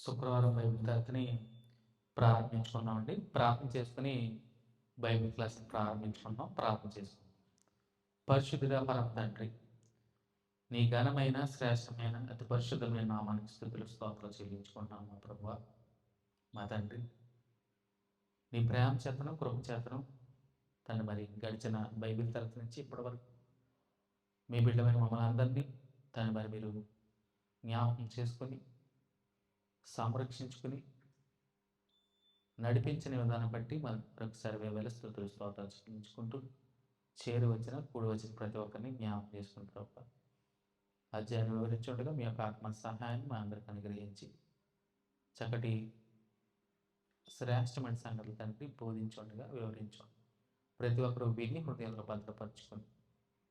శుక్రవారం బైబిల్ తరగతిని ప్రారంభించుకున్నామండి. ప్రార్థన చేసుకుని బైబిల్ క్లాస్ ప్రారంభించుకున్నాం. ప్రార్థన చేసుకున్నాం. పరిశుద్ధుడా పరమ తండ్రి, నీ ఘనమైన శ్రేష్టమైన అతి పరిశుద్ధమైన నామానికి స్తుతులు స్తోత్రాలు చెల్లించుకుంటున్నాం మా ప్రభువా. మా తండ్రి, నీ ప్రేమ చేతను కృప చేతను తను మరి గడిచిన బైబిల్ తరగతి నుంచి ఇప్పటి వరకు మీ బిడ్డమైన మమ్మల్ని అందరినీ తను మరి మీరు జ్ఞాపకం చేసుకొని సంరక్షించుకుని నడిపించిన విధానం బట్టి మనం మరొకసారి వేవేల స్తుతులు స్తోత్రాలు చెల్లించుకుంటూ చేరు వచ్చిన కూడి వచ్చిన ప్రతి ఒక్కరిని జ్ఞాపకం చేసుకుంటారు. అధ్యాయాన్ని వివరించుండగా మీ యొక్క ఆత్మ సహాయాన్ని మా అందరికి అనుగ్రహించి చక్కటి శ్రేష్టమైన సంగతులు తండ్రి బోధించుండగా వివరించండి. ప్రతి ఒక్కరూ విని హృదయంలో భద్రపరచుకొని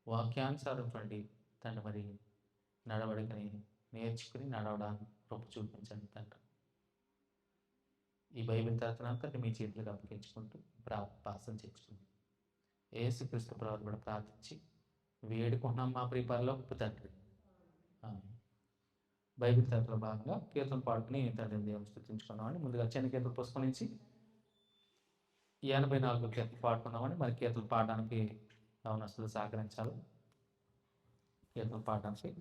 వాక్యానుసారం తండ్రి మరి నడవడికని నేర్చుకుని నడవడానికి కృప చూపించండి తండ్రి. ఈ బైబిల్ తరగతినంతటి మీ చేతులకు అప్పగించుకుంటూ ప్రార్థన చేసుకుంటాం. యేసుక్రీస్తు ప్రభువు కూడా ప్రార్థించి వేడుకుంటున్నాం మా ప్రియ పరలోకపు తండ్రి. బైబిల్ తరగతిలో భాగంగా కీర్తన పాడుకుని తండ్రిని దేవుని స్తుతించుకున్నామని ముందుగా చిన్న కీర్తన పుస్తకం నుంచి 84 కీర్తన పాడుకున్నామని మరి కీర్తన పాడడానికి యవనస్తులు సహకరించాలి. కీర్తన పాడడానికి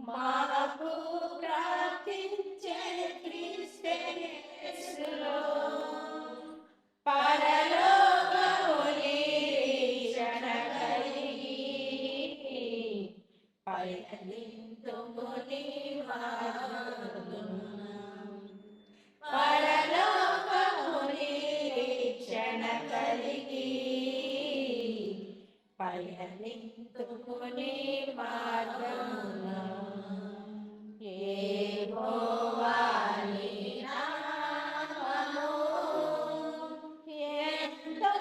మాకు ప్రార్థించే పయనింతుముని మార్గమున యెహోవా నీ నామము ఎంతో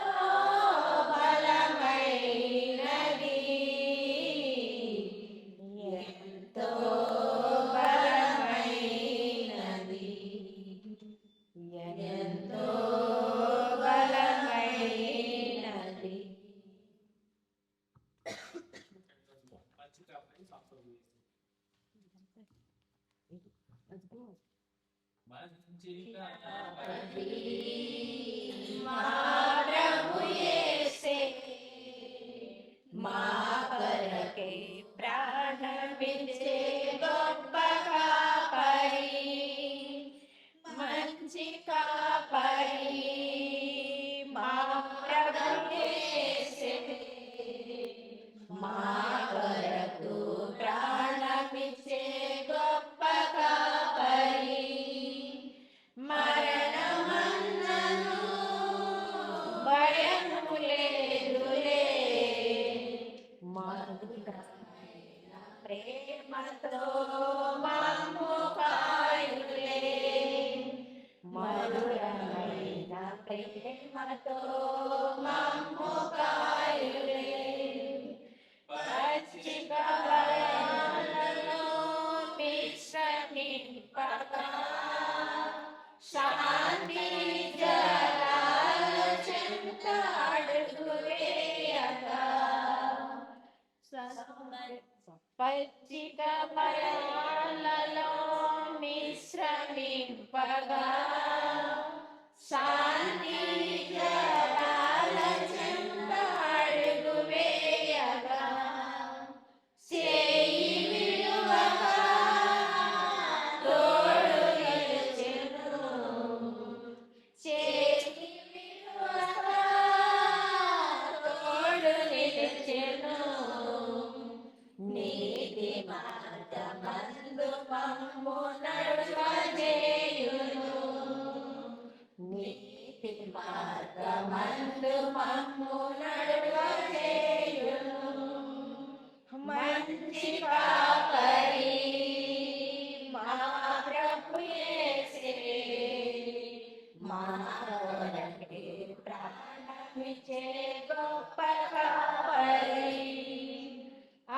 బలమైనది, ఎంతో బలమైనది, ఎంతో బలమైనది. మా ప్రభు యేసే మా కొరకే ప్రాణమిచ్చే గొప్ప కాపరి, మంచి కాపరి. మా ప్రభు యేసే మా కొరకు ప్రాణమిచ్చే గొప్ప కాపరి, మరణమన్నను భయము లేదులే, మధురమైన ప్రేమతో మమ్ము కాయులే, మధురమైన ప్రేమతో మమ్ము కాయులే. పచ్చిక బయళ్ళలో విశ్రమింపగా, శాంతి జలాల చెంత అడుగువేయగా, పచ్చిక బయళ్ళలో విశ్రమింపగా, శాంతి జలాల చెంత అడుగువేయగా, చేయి విడువగా తోడు నిలిచెను, చేయి విడువగా తోడు నిలిచెను. నీతి మార్గమందు మమ్ము నడువజేయును, నీతి మార్గమందు మమ్ము నడువజేయును. మంచి కాపరి మా ప్రభు యేసే మా కొరకే ప్రాణమిచ్చే గొప్ప కాపరి,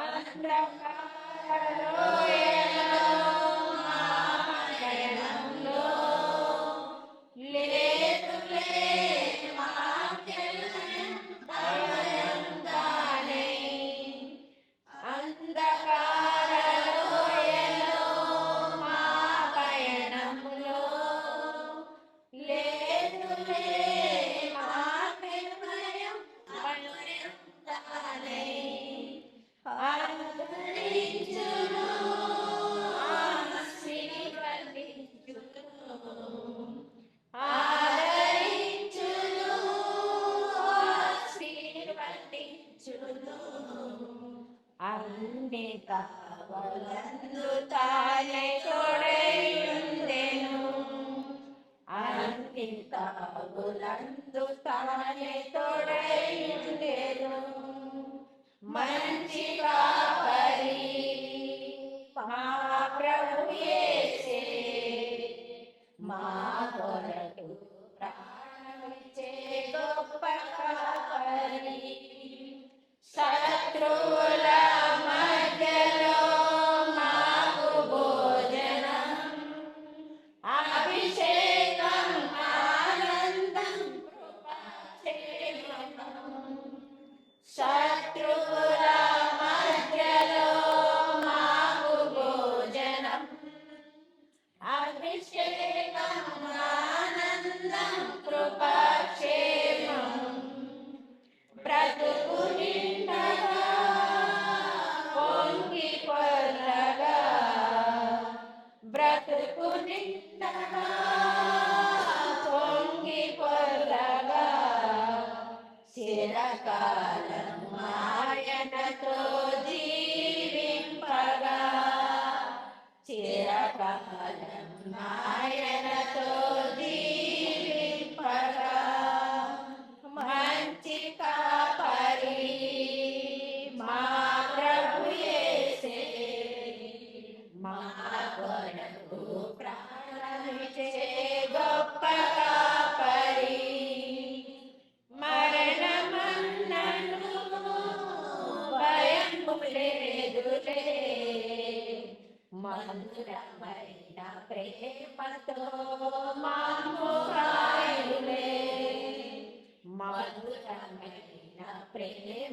అంధకార లోయలో మా పయనంలో లేదులే మాకెంతయంగానే, అంధకార లోయలో మా పయనంలో లేదులే మాకెంతయం భయంగానే. ఆదరించును ఆశీర్వదించును, ఆదరించును ఆశీర్వదించును. అన్ని కావలందు తానే తోడైయుండెను, అన్ని కావులందు తానే తోడైయుండెను. మంచి కాపరి మా ప్రభు యేసే మా కొరకు ప్రాణమిచ్చే గొప్ప కాపరి, శత్రువుల మధ్యలో మాకు భోజనం, అభిషేకం, ఆనందం, కృపాక్షేమం. శత్రువుల మధ్యలో మాకు భోజనం, అభిషేకం, ఆనందం, కృపాక్షేమం. బ్రతుకు నిండగా పొంగి పొర్లగా, బ్రతుకు నిండగా పొంగి పొర్లగా, చిరకాలం ఆయనతో జీవింపగా, చిరకాలం ఆయనతో జీవింపగా. మంచి కాపరి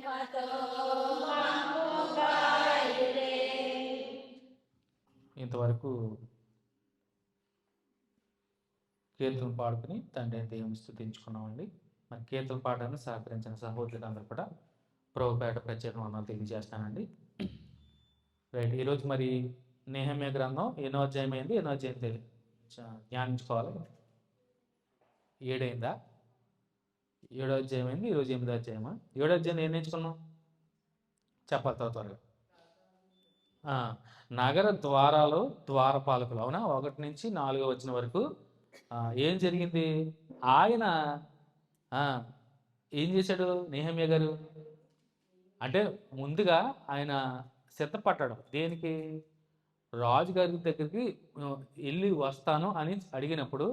మహిమతో మమ్ముగాయురే. ఇంతవరకు కీర్తన పాడుకుని తండ్రి దేవుని స్తుతించుకున్నామండి. మరి కీర్తన పాఠాన్ని సహకరించిన సహోదరులందరూ కూడా ప్రభుపేట ప్రత్యేక వందనాలు తెలియజేస్తానండి. రైట్, ఈరోజు మరి నెహెమ్యా గ్రంథం ఎన్నో అధ్యాయం అయింది, ఎన్నో అధ్యాయం ధ్యానించుకోవాలి. 7 అయిందా? 7వ అధ్యాయం అయింది, ఈరోజు 8వ అధ్యాయమా? 7వ అధ్యాయం ఏం నేర్చుకున్నాం చెప్పాలి త్వరగా. నగర ద్వారాలు ద్వారపాలకులు, అవునా? 1 నుంచి 4 వచ్చిన వరకు ఏం జరిగింది? ఆయన ఏం చేశాడు నెహెమ్యా గారు అంటే ముందుగా ఆయన సిద్ధపడ్డాడు. దేనికి? రాజుగారి దగ్గరికి వెళ్ళి వస్తాను అని అడిగినప్పుడు,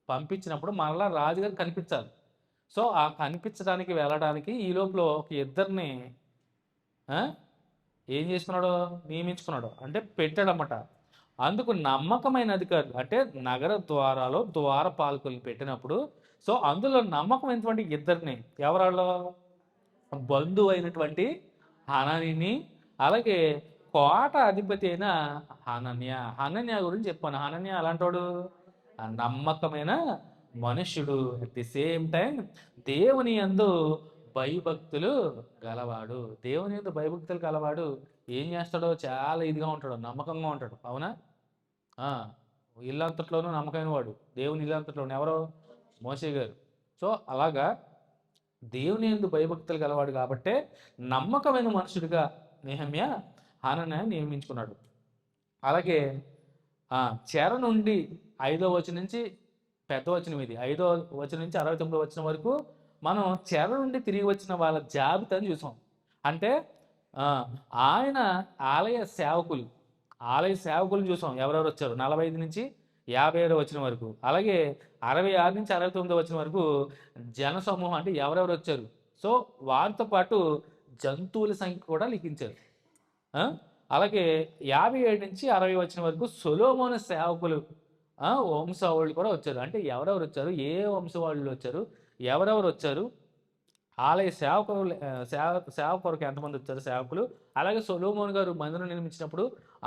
పంపించినప్పుడు మరలా రాజుగారు కనిపించాలి. సో ఆ కనిపించడానికి వెళ్ళడానికి ఈ లోపల ఒక ఇద్దరిని ఏం చేసుకున్నాడు? నియమించుకున్నాడు, అంటే పెట్టాడన్నమాట. అందుకు నమ్మకమైన అధికారులు, అంటే నగర ద్వారాలో ద్వారపాలకులు పెట్టినప్పుడు, సో అందులో నమ్మకమైనటువంటి ఇద్దరిని, ఎవరాళ్ళు? బంధువు అయినటువంటి హననిని, అలాగే కోట అధిపతి అయిన హనన్య. హనన్య గురించి చెప్పాను. హనన్య అలాంటోడు నమ్మకమైన మనుష్యుడు, అట్ ది సేమ్ టైం దేవుని యందు భయభక్తులు గలవాడు. దేవుని యందు భయభక్తులు గలవాడు ఏం చేస్తాడో చాలా ఇదిగా ఉంటాడు, నమ్మకంగా ఉంటాడు. అవునా? ఇల్లంతట్లోనూ నమ్మకమైన వాడు, దేవుని ఇల్లంతట్లోనూ. ఎవరో? మోషే గారు. సో అలాగా దేవుని యందు భయభక్తులు గలవాడు కాబట్టే నమ్మకమైన మనుషుడిగా నెహెమ్యా హనన్యను నియమించుకున్నాడు. అలాగే చెర నుండి 5వ వచనం నుంచి పెద్ద వచనం ఇది, 5వ వచనం నుంచి 69వ వచనం వరకు మనం చెర నుండి తిరిగి వచ్చిన వాళ్ళ జాబితాని చూసాం. అంటే ఆయన ఆలయ సేవకులు చూసాం, ఎవరెవరు వచ్చారు. 45 నుంచి 57వ వచనం వరకు. అలాగే 66 నుంచి 69వ వచనం వరకు జన సమూహం, అంటే ఎవరెవరు వచ్చారు. సో వారితో పాటు జంతువుల సంఖ్య కూడా లిఖించారు. అలాగే 57 నుంచి 60 వచనం వరకు సొలొమోను సేవకులు వంశవాళ్ళు కూడా వచ్చారు. అంటే ఎవరెవరు వచ్చారు, ఏ వంశవాళ్ళు వచ్చారు, ఎవరెవరు వచ్చారు, ఆలయ సేవకులకు ఎంతమంది వచ్చారు సేవకులు. అలాగే సొలొమోను గారు మందిరం నిర్మించినప్పుడు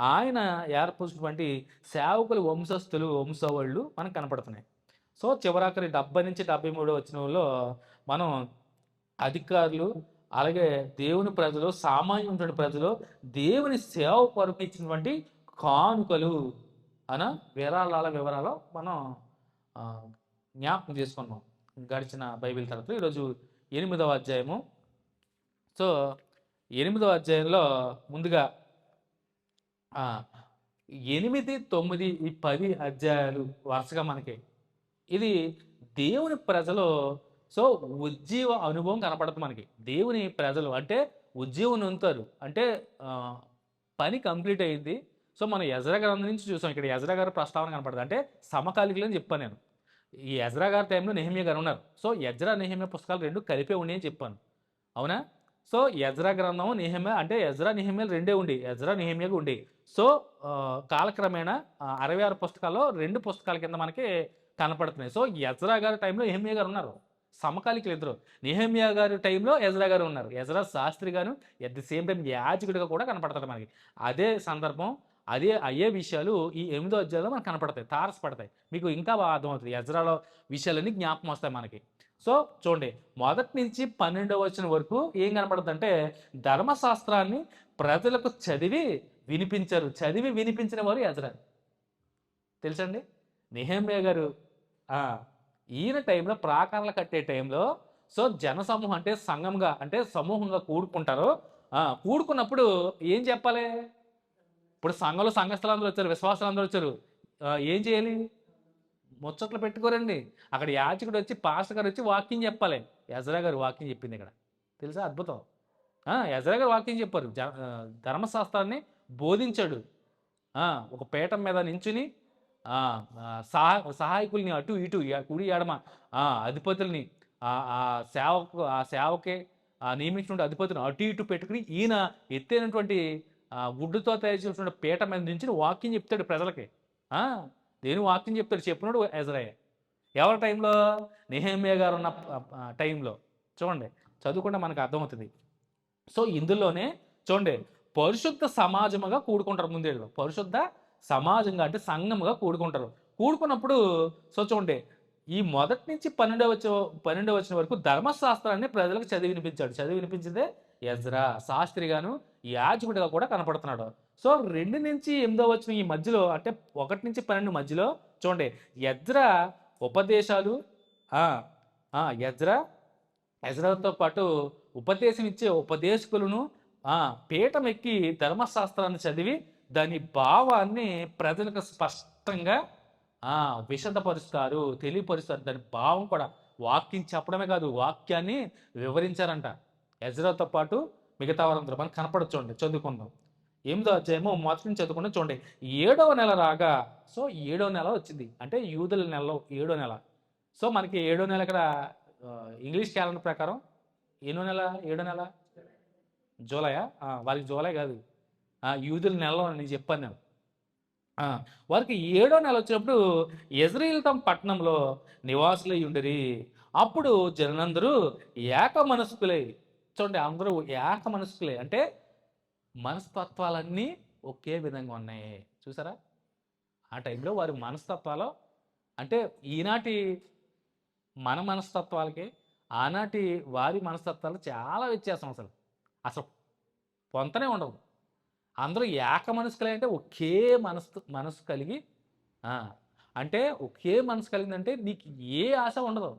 ఆయన ఏర్పరిచినటువంటి సేవకులు వంశవాళ్ళు మనకు కనపడుతున్నాయి. సో చివరాఖరి 70 నుంచి 73 వచనంలో మనం అధికారులు, అలాగే దేవుని ప్రజలు, సామాన్యమైన ప్రజలు దేవుని సేవ కొరకు ఇచ్చినటువంటి కానుకలు వివరాల మనం జ్ఞాపకం చేసుకున్నాం గడిచిన బైబిల్ తరగతిలో. ఈరోజు 8వ అధ్యాయము. సో 8వ అధ్యాయంలో ముందుగా 8, 9 ఈ 10 అధ్యాయాలు వరుసగా మనకి ఇది దేవుని ప్రజలు. సో ఉజ్జీవ అనుభవం కనపడుతుంది మనకి. దేవుని ప్రజలు అంటే ఉజ్జీవం ఉంటారు, అంటే పని కంప్లీట్ అయింది. సో మనం ఎజ్రా గ్రంథం నుంచి చూసాం. ఇక్కడ ఎజ్రా గారు ప్రస్తావన కనపడుతుంది, అంటే సమకాలికులు అని చెప్పాను నేను. ఈ ఎజ్రా గారి టైంలో నెహెమ్యా గారు ఉన్నారు. సో ఎజ్రా నెహెమ్యా పుస్తకాలు 2 కలిపే ఉండి అని చెప్పాను, అవునా? సో ఎజ్రా గ్రంథము నెహెమ్యా, అంటే ఎజ్రా నెహెమ్యాలు 2 ఉండి, ఎజ్రా నెహెమ్యాగా ఉండి. సో కాలక్రమేణా 66 పుస్తకాల్లో 2 పుస్తకాల కింద మనకి కనపడుతున్నాయి. సో ఎజ్రా గారి టైంలో నెహెమ్యా గారు ఉన్నారు, సమకాలికులు ఇద్దరు. నెహెమ్యా గారి టైంలో ఎజ్రా గారు ఉన్నారు. ఎజ్రా శాస్త్రి గారు ఎట్ ది సేమ్ టైం యాజకుడిగా కూడా కనపడతాడు మనకి. అదే సందర్భం, అయ్యే విషయాలు ఈ 8వ అధ్యాయంలో మనకు కనపడతాయి, తారసపడతాయి. మీకు ఇంకా బాగా అర్థమవుతుంది, ఎజ్రాలో విషయాలన్నీ జ్ఞాపకం వస్తాయి మనకి. సో చూడండి, 1 నుంచి 12వ వచనం వరకు ఏం కనపడుతుంది అంటే ధర్మశాస్త్రాన్ని ప్రజలకు చదివి వినిపించిన వారు ఎజ్రా. తెలుసండి, నెహెమ్యా గారు ఈయన టైంలో ప్రాకారాలు కట్టే టైంలో, సో జనసమూహం అంటే సంఘంగా, అంటే సమూహంగా కూడుకుంటారు. కూడుకున్నప్పుడు ఏం చెప్పాలి? ఇప్పుడు సంఘంలో సంఘస్థలందరూ వచ్చారు, విశ్వాసాలందరూ వచ్చారు, ఏం చేయాలి? ముచ్చట్లు పెట్టుకోరండి. అక్కడ యాజకుడు వచ్చి, పాస్టర్ గారు వచ్చి వాక్యం చెప్పాలి. ఎజ్రా గారు వాక్యం చెప్పింది ఇక్కడ, తెలుసా? అద్భుతం. ఎజ్రా గారు వాక్యం చెప్పారు, ధర్మశాస్త్రాన్ని బోధించాడు. ఒక పీఠం మీద నించుని సహాయకుల్ని అటు ఇటు కుడి ఎడమ అధిపతుల్ని సేవకే నియమించినటువంటి అధిపతులను అటు ఇటు పెట్టుకుని ఈయన ఎత్తైనటువంటి వుడ్డుతో తయారు చేసినటువంటి పీట మీద నుంచి వాక్యం చెప్తాడు ప్రజలకి. దేని వాక్యం చెప్తాడు? చెప్పినాడు ఎజ్రాయే. ఎవరి టైంలో? నెహెమ్యా గారు ఉన్న టైంలో. చూడండి, చదువుకుంటే మనకు అర్థమవుతుంది. సో ఇందులోనే చూడండి, పరిశుద్ధ సమాజముగా కూడుకుంటారు. ముందేళ్ళు పరిశుద్ధ సమాజంగా అంటే సంఘముగా కూడుకుంటారు. కూడుకున్నప్పుడు సో చూడండి, ఈ మొదటి నుంచి 12వ వచనం వరకు ధర్మశాస్త్రాన్ని ప్రజలకు చదివి వినిపించాడు. చదివి వినిపించిందే ఎజ్రా, శాస్త్రిగాను యాజకుడిగా కూడా కనపడుతున్నాడు. సో 2 నుంచి 8వ వచనం ఈ మధ్యలో అంటే 1 నుంచి 12 మధ్యలో చూడండి, ఎజ్రా ఉపదేశాలు, ఆ, ఎజ్రా ఎజ్రాతో పాటు ఉపదేశం ఇచ్చే ఉపదేశకులను పీఠం ఎక్కి ధర్మశాస్త్రాన్ని చదివి దాని భావాన్ని ప్రజలకు స్పష్టంగా విశదపరుస్తారు, తెలియపరుస్తారు. దాని భావం కూడా వాక్యం చెప్పడమే కాదు, వాక్యాన్ని వివరించారంట. ఎజ్రాతో పాటు మిగతా వారందరూ మనకు కనపడచ్చు. చూడండి, చదువుకుందాం. 8వ అధ్యాయము మొదటి నుంచి చదువుకుంటే చూడండి, 7వ నెల రాగా, సో 7వ నెల వచ్చింది అంటే యూదుల నెలలో 7వ నెల. సో మనకి 7వ నెల ఇక్కడ ఇంగ్లీష్ క్యాలెండర్ ప్రకారం ఎన్నో నెల? 7వ నెల జూలయా? వారికి జూలై కాదు, యూదుల నెలలో నేను చెప్పాను నేను. వారికి 7వ నెల వచ్చినప్పుడు ఇజ్రాయేలు తమ పట్టణంలో నివాసులై ఉండిరి. అప్పుడు జనులందరూ ఏక మనస్కులై, చూడండి అందరూ ఏక మనస్కులే అంటే మనస్తత్వాలన్నీ ఒకే విధంగా ఉన్నాయి. చూసారా? ఆ టైంలో వారి మనస్తత్వాలు అంటే ఈనాటి మన మనస్తత్వాలకి ఆనాటి వారి మనస్తత్వాలు చాలా వ్యత్యాసం. అసలు అసలు పొంతనే ఉండదు. అందరూ ఏక మనస్కులే అంటే ఒకే మనసు కలిగి, అంటే ఒకే మనసు కలిగిందంటే నీకు ఏ ఆశ ఉండదు.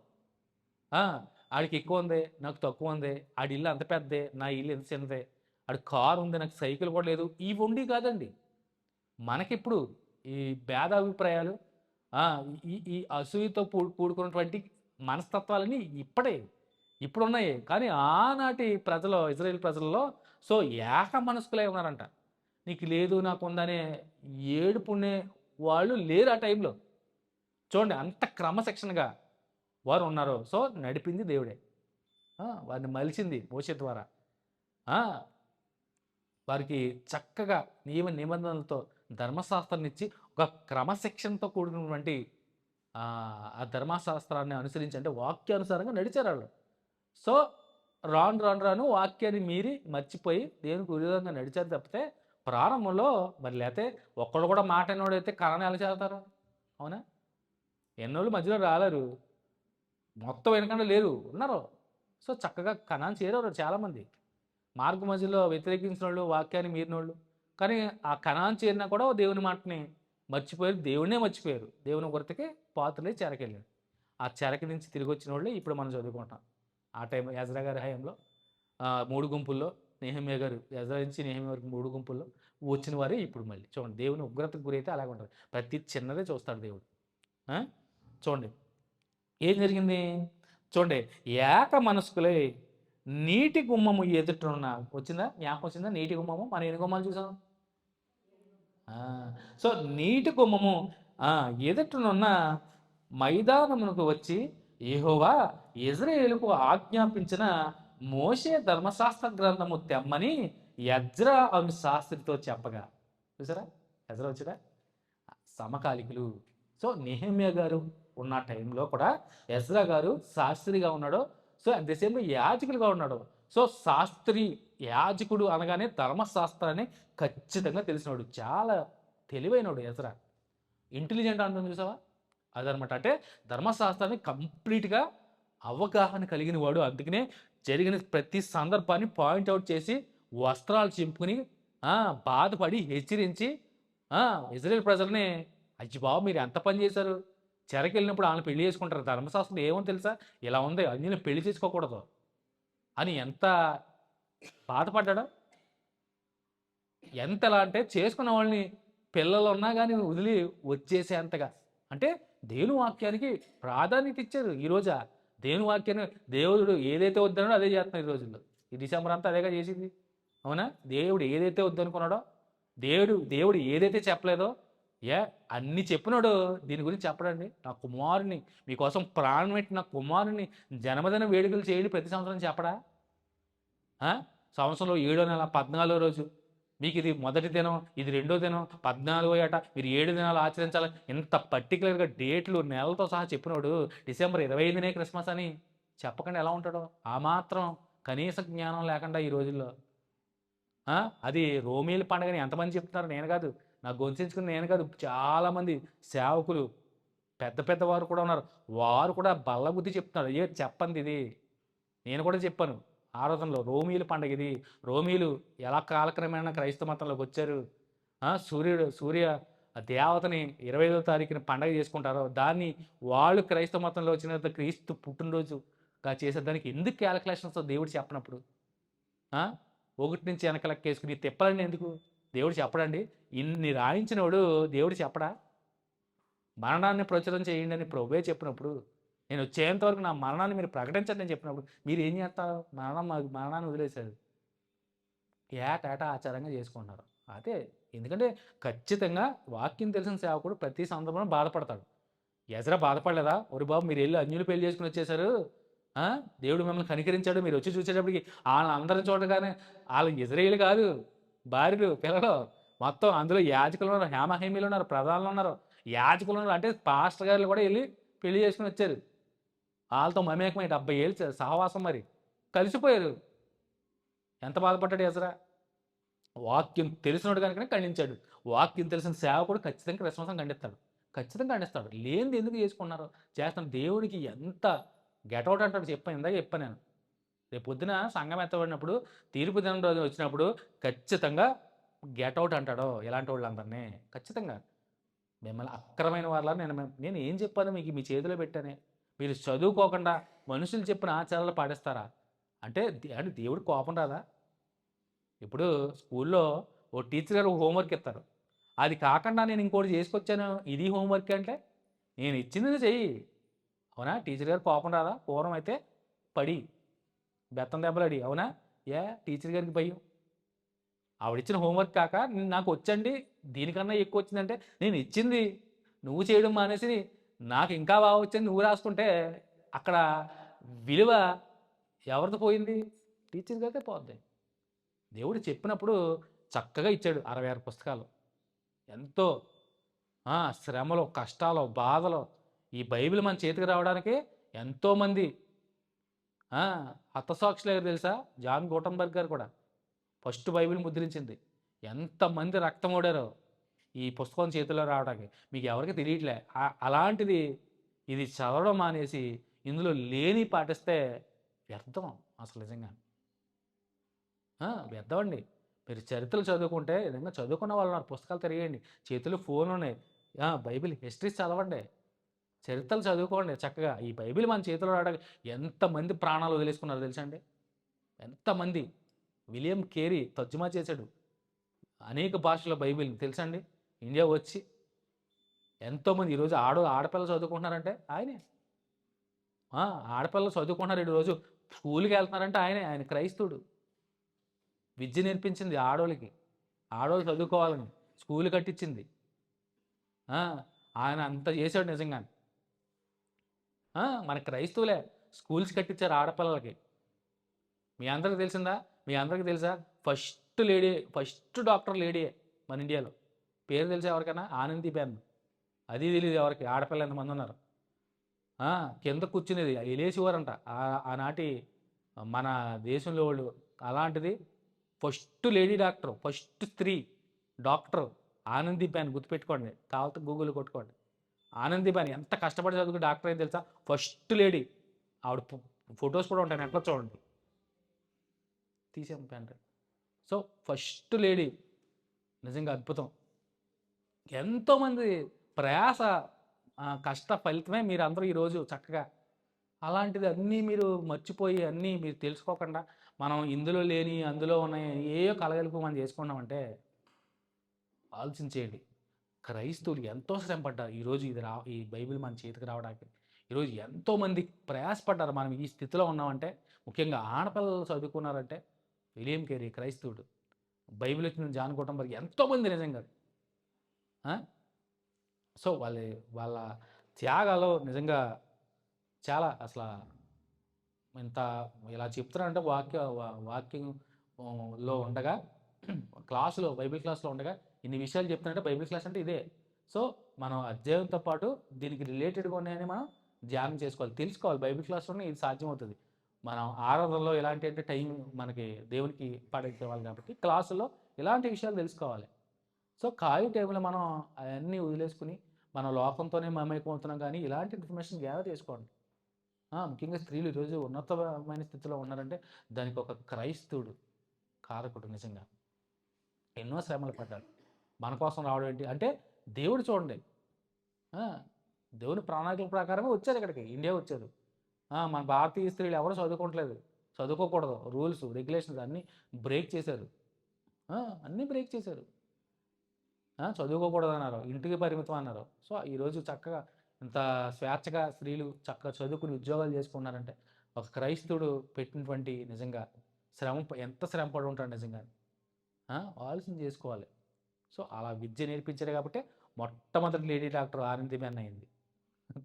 ఆడికి ఎక్కువ ఉంది, నాకు తక్కువ ఉంది, ఆడి ఇల్లు అంత పెద్దదే, నా ఇల్లు ఎంత చిన్నదే, ఆడి కారు ఉంది, నాకు సైకిల్ కూడా లేదు, ఇవి ఉండి కాదండి. మనకిప్పుడు ఈ భేదాభిప్రాయాలు, ఈ ఈ అసూయతో కూడుకున్నటువంటి మనస్తత్వాలన్నీ ఇప్పుడున్నాయి. కానీ ఆనాటి ప్రజలు, ఇజ్రాయేల్ ప్రజల్లో సో ఏక మనస్కులై ఉన్నారంట. నీకు లేదు నాకు ఉందనే ఏడుపునే వాళ్ళు లేరు ఆ టైంలో. చూడండి అంత క్రమశిక్షణగా వారు ఉన్నారు. సో నడిపింది దేవుడే, వారిని మలిచింది మోషే ద్వారా. వారికి చక్కగా నియమ నిబంధనలతో ధర్మశాస్త్రాన్ని ఇచ్చి ఒక క్రమశిక్షణతో కూడినటువంటి ఆ ధర్మశాస్త్రాన్ని అనుసరించి అంటే వాక్యానుసారంగా నడిచారు వాళ్ళు. సో రాను వాక్యాన్ని మీరి మర్చిపోయి దేవునికి విరోధంగా నడిచారు తప్పితే ప్రారంభంలో మరి లేకపోతే ఒక్కడు కూడా మాట అయినోడైతే కణాన్ని ఎలా చేస్తారు? అవునా? ఎన్నోళ్ళు మధ్యలో రాలేరు, మొత్తం వెనకంటే లేరు, ఉన్నారు. సో చక్కగా కణాన్ని చేరేవారు చాలామంది. మార్గ మధ్యలో వ్యతిరేకించిన వాళ్ళు, వాక్యాన్ని మీరిన వాళ్ళు. కానీ ఆ కణాన్ని చేరినా కూడా దేవుని మాటని మర్చిపోయారు, దేవుడినే మర్చిపోయారు. దేవుని కొరతకి పాత్రలే చెరకెళ్ళారు. ఆ చెరక నుంచి తిరిగి వచ్చిన వాళ్ళే ఇప్పుడు మనం చదువుకుంటాం. ఆ టైం ఎజ్రా గారి హయాంలో 3 గుంపుల్లో నెహెమ్యా గారు, ఎజ్రా నుంచి నెహెమ్యా వరకు 3 గుంపుల్లో వచ్చిన వారే ఇప్పుడు మళ్ళీ చూడండి. దేవుని ఉగ్రతకు గురైతే అలాగే ఉంటుంది. ప్రతి చిన్నదే చూస్తాడు దేవుడు. చూడండి ఏం జరిగింది. చూడండి, ఏక మనస్కులై నీటి గుమ్మము ఎదుటనున్న, వచ్చిందా? జ్ఞాపకం వచ్చిందా? నీటి గుమ్మము మనం ఎన్ని గుమ్మాలు చూసాం? సో నీటి గుమ్మము ఎదుటనున్న మైదానమునకు వచ్చి యెహోవా ఇజ్రాయేలుకు ఆజ్ఞాపించిన మోషే ధర్మశాస్త్ర గ్రంథము తెమ్మని ఎజ్రా అను శాస్త్రితో చెప్పగా. చూసారా? ఎజ్రా వచ్చిరా? సమకాలికులు. సో నెహెమ్యా గారు ఉన్న టైంలో కూడా ఎజ్రా గారు శాస్త్రిగా ఉన్నాడు. సో అట్ ది సేమ్ యాజకులుగా ఉన్నాడు. సో శాస్త్రి యాజకుడు అనగానే ధర్మశాస్త్రాన్ని ఖచ్చితంగా తెలిసినాడు. చాలా తెలివైనడు ఎజ్రా, ఇంటెలిజెంట్ అంటుంది చూసావా? అదనమాట. అంటే ధర్మశాస్త్రాన్ని కంప్లీట్గా అవగాహన కలిగిన వాడు. అందుకనే జరిగిన ప్రతి సందర్భాన్ని పాయింట్అవుట్ చేసి వస్త్రాలు చింపుకుని బాధపడి హెచ్చరించి ఇజ్రాయేల్ ప్రజల్ని, అయ్యి బాబు మీరు ఎంత పని చేశారు, చెరకెళ్ళినప్పుడు వాళ్ళని పెళ్లి చేసుకుంటారు, ధర్మశాస్త్రం ఏమో తెలుసా, ఇలా ఉంది, అన్యులను పెళ్లి చేసుకోకూడదు అని ఎంత బాధపడ్డా. ఎంతలా అంటే చేసుకున్న వాళ్ళని పిల్లలు ఉన్నా కానీ వదిలి వచ్చేసేంతగా. అంటే దేవుని వాక్యానికి ప్రాధాన్యత ఇచ్చారు. ఈరోజు దేవుని వాక్యాన్ని దేవుడు ఏదైతే వద్దన్నాడో అదే చేస్తున్నాడు ఈ రోజుల్లో. ఈ డిసెంబర్ అంతా అదేగా చేసింది. అవునా? దేవుడు ఏదైతే వద్దనుకున్నాడో, దేవుడు ఏదైతే చెప్పలేదో అన్ని చెప్పినాడు. దీని గురించి చెప్పడండి. నా కుమారుని మీకోసం ప్రాణం పెట్టి నా కుమారుని జన్మదిన వేడుకలు చేయండి ప్రతి సంవత్సరం చెప్పడా? సంవత్సరంలో 7వ నెల 14వ రోజు మీకు ఇది మొదటి దినం, ఇది 2వ దినం, 14వ ఏట మీరు 7 దినాలు ఆచరించాలి. ఇంత పర్టికులర్గా డేట్లు నెలలతో సహా చెప్పినోడు డిసెంబర్ 25నే క్రిస్మస్ అని చెప్పకుండా ఎలా ఉంటాడో? ఆ మాత్రం కనీస జ్ఞానం లేకుండా ఈ రోజుల్లో అది రోమీల పండుగని ఎంతమంది చెప్తున్నారు? నేను కాదు, నా గొంతెంచుకుని నేను కాదు, చాలామంది సేవకులు పెద్ద పెద్దవారు కూడా ఉన్నారు. వారు కూడా బల్లగుద్ది చెప్తున్నారు. చెప్పంది ఇది. నేను కూడా చెప్పాను ఆరాధనలో, రోమీల పండుగ ఇది. రోమీలు ఎలా కాలక్రమేణా క్రైస్తవ మతంలోకి వచ్చారు. సూర్య దేవతని 25వ తారీఖున పండగ చేసుకుంటారో దాన్ని వాళ్ళు క్రైస్తవ మతంలో వచ్చిన తర్వాత క్రీస్తు పుట్టినరోజుగా చేసేదానికి ఎందుకు క్యాలిక్యులేషన్స్తో దేవుడు చెప్పనప్పుడు? 1 నుంచి వెనక లెక్కేసుకుని తిప్పాలండి ఎందుకు? దేవుడు చెప్పడండి? ఇన్ని రాయించినోడు దేవుడు చెప్పడా? మరణాన్ని ప్రచురం చేయండి అని ప్రభువే చెప్పినప్పుడు, నేను వచ్చేంత వరకు నా మరణాన్ని మీరు ప్రకటించండి అని చెప్పినప్పుడు మీరు ఏం చేస్తారు? మరణాన్ని వదిలేశారు. ఏటా ఆచారంగా చేసుకుంటున్నారు. అదే, ఎందుకంటే ఖచ్చితంగా వాక్యం తెలిసిన సేవకుడు ప్రతి సందర్భంలో బాధపడతాడు. ఎజ్రా బాధపడలేదా? ఒరి బాబు మీరు వెళ్ళి అన్యులు పెళ్లి చేసుకుని వచ్చేసారు, దేవుడు మిమ్మల్ని కనికరించాడు, మీరు వచ్చి చూసేటప్పటికి వాళ్ళందరిని చూడగానే వాళ్ళు ఇజ్రాయేలు కాదు, భార్యలు పిల్లలు మొత్తం అందులో యాజకులు ఉన్నారు, హేమహేమీలు ఉన్నారు, ప్రధానులు ఉన్నారు, యాజకులు ఉన్నారు. అంటే పాస్టర్ గారు కూడా వెళ్ళి పెళ్లి చేసుకుని వచ్చారు. వాళ్ళతో మమేకమై 70 ఏళ్ళు సహవాసం, మరి కలిసిపోయారు. ఎంత బాధపడ్డాడు ఎజ్రా? వాక్యం తెలిసినోడు కనుకనే ఖండించాడు. వాక్యం తెలిసిన సేవకుడు ఖచ్చితంగా విశ్వాసం ఖండిస్తాడు. ఖచ్చితంగా ఖండిస్తాడు. లేనిది ఎందుకు చేసుకున్నారు? చేస్తున్న దేవుడికి ఎంత గెటౌట్ అంటాడు ఇందాక చెప్పాను నేను. రేపు పొద్దున సంఘం ఎత్తబడినప్పుడు, తీర్పు దినం రోజు వచ్చినప్పుడు ఖచ్చితంగా గెటౌట్ అంటాడు ఇలాంటి వాళ్ళందరినీ. ఖచ్చితంగా మిమ్మల్ని అక్రమైన వాళ్ళ నేను ఏం చెప్పాను మీకు? మీ చేతిలో పెట్టానే. మీరు చదువుకోకుండా మనుషులు చెప్పిన ఆచారాలు పాటిస్తారా? అంటే దేవుడి కోపం రాదా? ఇప్పుడు స్కూల్లో ఓ టీచర్ గారు హోంవర్క్ ఇస్తారు, అది కాకుండా నేను ఇంకోటి చేసుకొచ్చాను, ఇది హోంవర్క్ అంటే నేను ఇచ్చింది చెయ్యి, అవునా? టీచర్ గారు కోపం రాదా? పూర్వం అయితే పడి బెత్తం దెబ్బలాడి, అవునా? టీచర్ గారికి భయం. ఆవిడిచ్చిన హోంవర్క్ కాక నాకు వచ్చండి, దీనికన్నా ఎక్కువ వచ్చిందంటే నేను ఇచ్చింది నువ్వు చేయడం మానేసి నాకు ఇంకా బాగా వచ్చింది నువ్వు రాసుకుంటే అక్కడ విలువ ఎవరిది పోయింది? టీచర్ గారికే పోద్ది. దేవుడు చెప్పినప్పుడు చక్కగా ఇచ్చాడు 66 పుస్తకాలు. ఎంతో శ్రమలో, కష్టాలు, బాధలు ఈ బైబిల్ మన చేతికి రావడానికి ఎంతోమంది హతసాక్షులు తెలుసా? జాన్ గూటన్బర్గ్ గారు కూడా ఫస్ట్ బైబిల్ ముద్రించింది. ఎంతమంది రక్తం ఓడారో ఈ పుస్తకం చేతిలో రావడానికి మీకు ఎవరికి తెలియట్లే. అలాంటిది ఇది చదవడం మానేసి ఇందులో లేని పాటిస్తే వ్యర్థం. అసలు నిజంగా వ్యర్థమండి. మీరు చరిత్రలు చదువుకుంటే ఏదైనా చదువుకున్న వాళ్ళు ఉన్నారు, పుస్తకాలు తిరిగేయండి, చేతులు ఫోన్లు ఉన్నాయి, బైబిల్ హిస్టరీస్ చదవండి, చరిత్రలు చదువుకోండి చక్కగా. ఈ బైబిల్ మన చేతిలో రావడానికి ఎంతమంది ప్రాణాలు వదిలేసుకున్నారు తెలుసండి? ఎంతమంది? విలియం కేరీ తర్జుమా చేశాడు అనేక భాషల బైబిల్ తెలుసండి. ఇండియా వచ్చి ఎంతోమంది ఈరోజు ఆడపిల్లలు చదువుకుంటున్నారంటే ఆయనే. ఆడపిల్లలు చదువుకుంటున్నారు ఈరోజు, స్కూల్కి వెళ్తున్నారంటే ఆయన క్రైస్తవుడు. విద్య నేర్పించింది ఆడోళ్ళకి, ఆడోళ్ళు చదువుకోవాలని స్కూల్ కట్టించింది ఆయన. అంత చేశాడు నిజంగానే. మన క్రైస్తవులే స్కూల్స్ కట్టించారు ఆడపిల్లలకి. మీ అందరికి తెలిసిందా? మీ అందరికి తెలుసా? ఫస్ట్ డాక్టర్ లేడీయే మన ఇండియాలో. పేరు తెలుసా ఎవరికైనా? ఆనందీబెన్. అది తెలియదు ఎవరికి. ఆడపిల్ల ఎంతమంది ఉన్నారు? కింద కూర్చునేది ఎలేసేవారంట ఆనాటి మన దేశంలో వాళ్ళు. అలాంటిది ఫస్ట్ లేడీ డాక్టర్, ఫస్ట్ స్త్రీ డాక్టర్ ఆనందీబెన్. గుర్తుపెట్టుకోండి, కావాలంటే గూగుల్ కొట్టుకోండి. ఆనందీబెన్ ఎంత కష్టపడి చదువుకుని డాక్టర్ అయింది తెలుసా? First lady. ఆవిడ ఫొటోస్ కూడా ఉంటాయి, నెట్లో చూడండి, తీసాం పెన్. సో ఫస్ట్ లేడీ నిజంగా అద్భుతం. ఎంతోమంది ప్రయాస కష్ట ఫలితమే మీరు అందరూ ఈరోజు చక్కగా. అలాంటిది అన్నీ మీరు మర్చిపోయి, అన్నీ మీరు తెలుసుకోకుండా మనం ఇందులో లేని అందులో ఉన్నాయి ఏయో కలగలుపు మనం చేసుకున్నామంటే ఆలోచించేయండి. క్రైస్తవులు ఎంతో శ్రమపడ్డారు ఈరోజు ఈ బైబిల్ మన చేతికి రావడానికి. ఈరోజు ఎంతోమంది ప్రయాసపడ్డారు మనం ఈ స్థితిలో ఉన్నామంటే. ముఖ్యంగా ఆడపిల్లలు చదువుకున్నారంటే విలియం కేరీ క్రైస్తవుడు, బైబిల్ వచ్చిన జాన్ గూటన్బర్గ్, ఎంతోమంది నిజంగా. సో వాళ్ళ త్యాగాలు నిజంగా చాలా అసలు ఇంత ఇలా చెప్తున్నారంటే వాక్యంలో ఉండగా బైబిల్ క్లాస్లో ఉండగా ఇన్ని విషయాలు చెప్తున్నారంటే బైబిల్ క్లాస్ అంటే ఇదే. సో మనం అధ్యాయంతో పాటు దీనికి రిలేటెడ్గా ఉన్నాయని మనం ధ్యానం చేసుకోవాలి, తెలుసుకోవాలి. బైబిల్ క్లాస్లోనే ఇది సాధ్యమవుతుంది. మనం ఆరాధనలో ఇలాంటి అంటే టైం మనకి దేవునికి పాటించేవాళ్ళు కాబట్టి క్లాసుల్లో ఇలాంటి విషయాలు తెలుసుకోవాలి. సో, ఖాళీ టైంలో మనం అయన్నీ వదిలేసుకొని, మనం లోకంతోనే మమేకమవుతున్నాం కానీ, ఇలాంటి ఇన్ఫర్మేషన్ గ్యాదర్ చేసుకోండి. ముఖ్యంగా స్త్రీలు ఈరోజు ఉన్నతమైన స్థితిలో ఉన్నారంటే, దానికి ఒక క్రైస్తవుడు కారకుడు నిజంగా. ఎన్నో శ్రమలు పడ్డాడు. మన కోసం రావడం ఏంటి అంటే, దేవుడు చూడండి. ఆ! దేవుని ప్రణాళికల ప్రకారమే వచ్చారు ఇక్కడికి. ఇండియా వచ్చారు. మన భారతీయ స్త్రీలు ఎవరు చదువుకోవట్లేదు. చదువుకోకూడదు. రూల్స్, రెగ్యులేషన్స్ అన్నీ బ్రేక్ చేశారు. అన్నీ బ్రేక్ చేశారు. చదువుకోకూడదన్నారు. ఇంటికి పరిమితం అన్నారు. సో, ఈరోజు చక్కగా ఇంత స్వేచ్ఛగా స్త్రీలు చక్కగా చదువుకుని ఉద్యోగాలు చేసుకున్నారంటే, ఒక క్రైస్తవుడు పెట్టినటువంటి నిజంగా ఎంత శ్రమ పడి ఉంటాడు నిజంగా. ఆలోచన చేసుకోవాలి. సో, అలా విద్య నేర్పించారు కాబట్టి మొట్టమొదటి లేడీ డాక్టర్ ఆనంది బెన్ అయింది.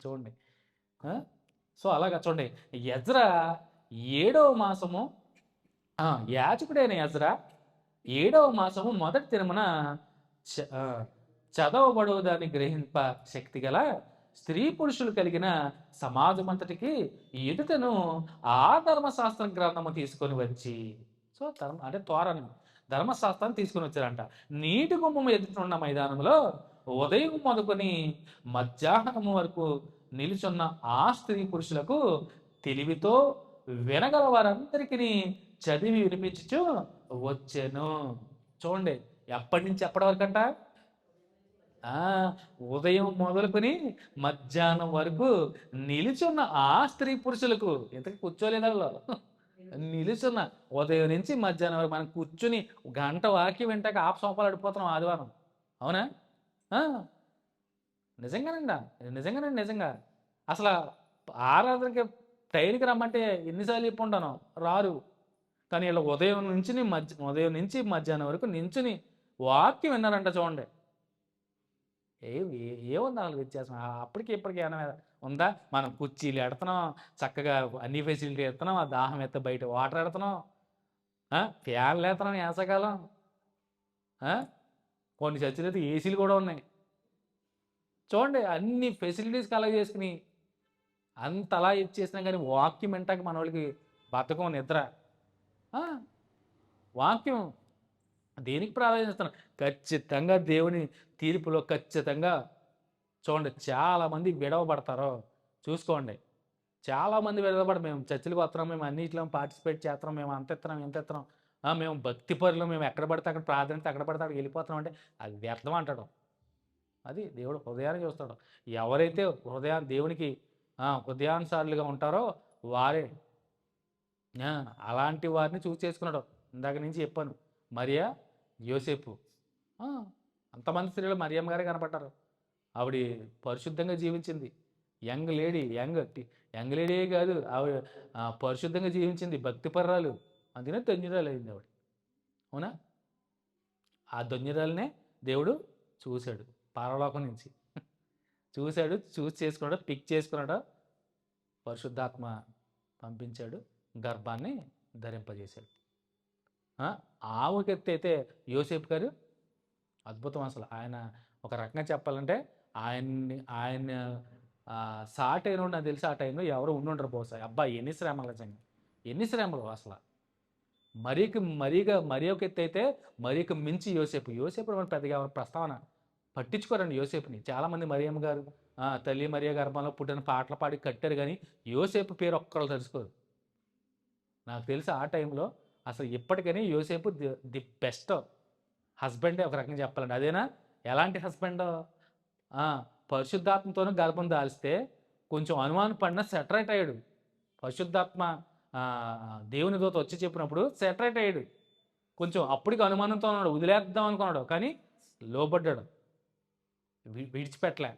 చూడండి. ఆ! సో, అలాగా చూడండి. ఎజ్రా 7వ మాసము యాజకుడైన ఎజ్రా 7వ మాసము మొదటి దినమున చదవబడుదాన్ని గ్రహింప శక్తి గల స్త్రీ పురుషులు కలిగిన సమాజమంతటికి ఎదుటను ఆ ధర్మశాస్త్రం గ్రంథము తీసుకొని వచ్చి, సో అంటే తోరని ధర్మశాస్త్రాన్ని తీసుకొని వచ్చారంట. నీటి గుమ్మం ఎదుటినున్న మైదానంలో ఉదయం మొదలుకొని మధ్యాహ్నం వరకు నిలుచున్న ఆ స్త్రీ పురుషులకు తెలివితో వినగల వారందరికీ చదివి వినిపించుచు వచ్చెను. చూడండి, ఎప్పటి నుంచి ఎప్పటి వరకు అంట? ఉదయం మొదలుకొని మధ్యాహ్నం వరకు నిలుచున్న ఆ స్త్రీ పురుషులకు, ఇంతకు కూర్చోలేదల్లో నిలుచున్న ఉదయం నుంచి మధ్యాహ్నం వరకు మనం కూర్చుని గంట వాకి వెంటకి సోపాలు అడిపోతున్నాం ఆదివారం. అవునా? నిజంగానండి నిజంగా. అసలు ఆరాధనకి టైంకి రమ్మంటే ఎన్నిసార్లు చెప్పుంటాను, రారు. కానీ ఇలా ఉదయం నుంచి మధ్యాహ్నం వరకు నించుని వాక్యం విన్నారంట. చూడండి, ఏముంది వాళ్ళకి వ్యత్యాసం? అప్పటికి ఇప్పటికి ఏమైనా ఉందా? మనం కుర్చీలు ఎడుతున్నాం, చక్కగా అన్ని ఫెసిలిటీ ఎడుతున్నాం, ఆ దాహం ఎత్తే బయట వాటర్ ఎడుతున్నాం, ఫ్యాన్లు ఎడుతున్నాం వేసవకాలం, కొన్ని చర్చలు అయితే ఏసీలు కూడా ఉన్నాయి. చూడండి, అన్ని ఫెసిలిటీస్ కలెక్ట్ చేసుకుని అంతలా ఇచ్చేసినా కానీ వాక్యం వింటాక మన వాళ్ళకి బద్ధకం, నిద్ర. వాక్యం దేనికి ప్రాధాన్యత ఇస్తున్నాం? ఖచ్చితంగా దేవుని తీర్పులో ఖచ్చితంగా చూడండి చాలామంది విడవబడతారో చూసుకోండి. చాలామంది విడవబడతారు. మేము చర్చిలకు వస్తున్నాం, మేము అన్నింటిలో పార్టిసిపేట్ చేస్తున్నాం, మేము అంత ఎత్తున్నాం ఇంత ఎత్తున్నాం, మేము భక్తి పరులు, మేము ఎక్కడ పడితే అక్కడ ప్రాధాన్యత, ఎక్కడ పడితే అక్కడ వెళ్ళిపోతున్నాం అంటే అది వ్యర్థం అంటాడు. అది దేవుడు హృదయాన్ని చూస్తాడు. ఎవరైతే దేవునికి హృదయానుసారులుగా ఉంటారో వారే. అలాంటి వారిని చూస్ చేసుకున్నాడు. ఇందాక నుంచి చెప్పాను, మరియా, యోసేపు. అంతమంది స్త్రీలు మరియమ్మ గారే కనపడ్డారు. ఆవిడ పరిశుద్ధంగా జీవించింది. యంగ్ లేడీ కాదు, ఆవిడ పరిశుద్ధంగా జీవించింది, భక్తిపర్రాలు. అందుకనే ధన్యురాలు అయింది ఆవిడ. అవునా? ఆ ధన్యురాలనే దేవుడు చూశాడు పరలోకం నుంచి. చూసి చేసుకున్నాడు, పిక్ చేసుకున్నాడు, పరిశుద్ధాత్మ పంపించాడు, గర్భాన్ని ధరింపజేశాడు. ఆవుకెత్తి అయితే యోసేపు గారు అద్భుతం. అసలు ఆయన ఒక రకంగా చెప్పాలంటే ఆయన సాట్ అయిన నాకు తెలిసి ఆ టైంలో ఎవరు ఉండుంటారు బహుశా. అబ్బా ఎన్ని శ్రమలు అసలు. మరీ ఒక ఎత్తి అయితే మరీకి మించి యోసేపు మన పెద్దగా ప్రస్తావన పట్టించుకోరండి యోసేపుని. చాలామంది మరియమ్మ గారు తల్లి మరియ గర్భంలో పుట్టిన పాటలు పాడి కట్టారు, కానీ యోసేపు పేరు ఒక్కరు తెలుసుకోరు. నాకు తెలిసి ఆ టైంలో అసలు ఇప్పటికైనా యోసేపు ది బెస్ట్ హస్బెండే ఒక రకంగా చెప్పాలండి. అదేనా? ఎలాంటి హస్బెండ్? పరిశుద్ధాత్మతోనూ గర్భం దాల్స్తే కొంచెం అనుమానం పడినా సెటరేట్ అయ్యాడు. పరిశుద్ధాత్మ దేవుని దూత వచ్చి చెప్పినప్పుడు సెటరేట్ అయ్యాడు. కొంచెం అప్పటికి అనుమానంతో ఉన్నాడు, వదిలేద్దాం అనుకున్నాడు, కానీ లోబడ్డాడు, విడిచిపెట్టలే.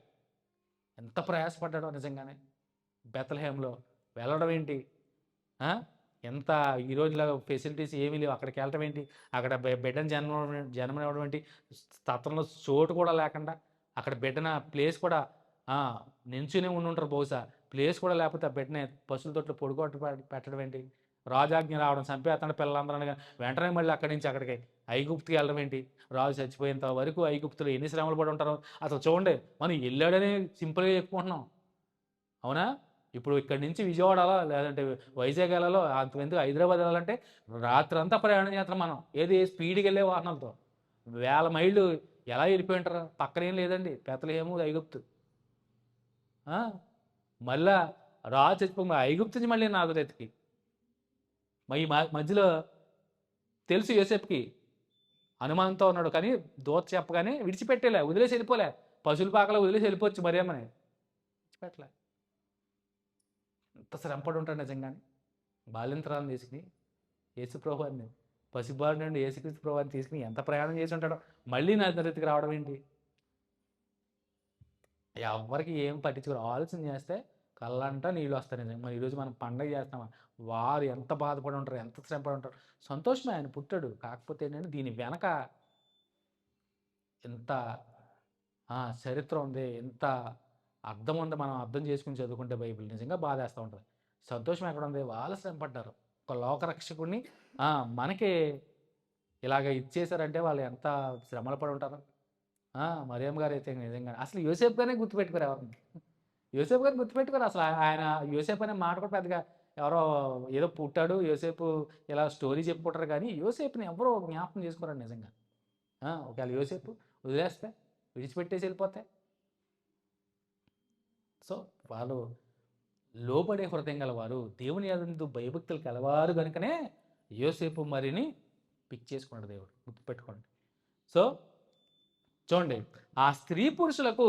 ఎంత ప్రయాసపడ్డాడో నిజంగానే. బెత్లెహేంలో వెళ్ళడం ఏంటి, ఎంత ఈ రోజులో ఫెసిలిటీస్ ఏమీ లేవు, అక్కడికి వెళ్ళటం ఏంటి, అక్కడ బిడ్డను జన్మనివ్వడం ఏంటి, స్తత్రంలో చోటు కూడా లేకుండా, అక్కడ బిడ్డన ప్లేస్ కూడా నించునే ఉండుంటారు బహుశా, ప్లేస్ కూడా లేకపోతే ఆ బిడ్డని పశువుల తొట్లు పొడుగొట్టు పెట్టడం ఏంటి, రాజాజ్ఞ రావడం, చంపేస్తాడు పిల్లలందరూ, వెంటనే మళ్ళీ అక్కడి నుంచి అక్కడికి ఐగుప్తుకి వెళ్ళడం ఏంటి, రాజు చచ్చిపోయేంత వరకు ఐగుప్తులు ఎన్ని శ్రమలు పడి ఉంటారో అసలు చూడండి. మనం వెళ్ళాడని సింపుల్గా చెప్పుకుంటున్నాం, అవునా? ఇప్పుడు ఇక్కడి నుంచి విజయవాడలో లేదంటే వైజాగ్ వెళ్ళాలో అంతెందుకు హైదరాబాద్ వెళ్ళాలంటే రాత్రంతా ప్రయాణం చేస్తాం మనం. ఏది స్పీడ్కి వెళ్ళే వాహనాలతో వేల మైళ్ళు ఎలా వెళ్ళిపోయి ఉంటారు. పక్కనేం లేదండి, బెత్లెహేము ఐగుప్తు. ఆ, మళ్ళా చచ్చిపోయి ఐగుప్తు నుంచి మళ్ళీ నాజరేతుకి. ఈ మధ్యలో తెలుసు యోసేపుకి అనుమానంతో ఉన్నాడు, కానీ దూత చెప్పగానే విడిచిపెట్టేలే, వదిలేసి వెళ్ళిపోలే. పశువుల పాకలో వదిలేసి వెళ్ళిపోవచ్చు మరేమని విడిచిపెట్టలే. ఎంత శ్రమపడి ఉంటాడు నిజంగానే. బాల్యంతరాలను తీసుకుని యేసుప్రభువాన్ని, పసిబాలు నుండి యేసుక్రీస్తు ప్రభువాన్ని తీసుకుని ఎంత ప్రయాణం చేసి ఉంటాడో. మళ్ళీ నజరేతుకి రావడం ఏంటి? ఎవరికి ఏం పట్టించుకోరు. ఆలోచన చేస్తే కళ్ళంటా నీళ్ళు వస్తాయి నిజంగా. మరి ఈరోజు మనం పండగ చేస్తామా, వారు ఎంత బాధపడి ఉంటారు, ఎంత శ్రమపడి ఉంటారు. సంతోషమే, ఆయన పుట్టాడు. కాకపోతే ఏంటంటే దీని వెనక ఎంత చరిత్ర ఉంది, ఎంత అర్థం ఉంది. మనం అర్థం చేసుకుని చదువుకుంటే బైబిల్ నిజంగా బాధేస్తూ ఉంటుంది. సంతోషం ఎక్కడ ఉంది? వాళ్ళు శ్రమపడ్డారు. ఒక లోకరక్షకుడిని మనకి ఇలాగ ఇచ్చేశారంటే వాళ్ళు ఎంత శ్రమలు పడి ఉంటారు. మరియమ్మ గారు అయితే నిజంగా అసలు యోసేపు గానే గుర్తుపెట్టుకోరు ఎవరిని. యోసేపు గారు గుర్తుపెట్టుకోరు అసలు. ఆయన యోసేపు అనే మాట కూడా పెద్దగా ఎవరో ఏదో పుట్టాడు యోసేపు ఇలా స్టోరీ చెప్పుకుంటారు, కానీ యోసేపుని ఎవరో జ్ఞాపకం చేసుకోరండి నిజంగా. ఒకవేళ యోసేపు వదిలేస్తే, విడిచిపెట్టేసి వెళ్ళిపోతే. సో వాళ్ళు లోబడే హృదయం గలవారు, దేవుని యందు భయభక్తులు కలవారు కనుకనే యోసేపు మరిని పిక్ చేసుకున్నాడు దేవుడు. గుర్తుపెట్టుకోండి. సో చూడండి, ఆ స్త్రీ పురుషులకు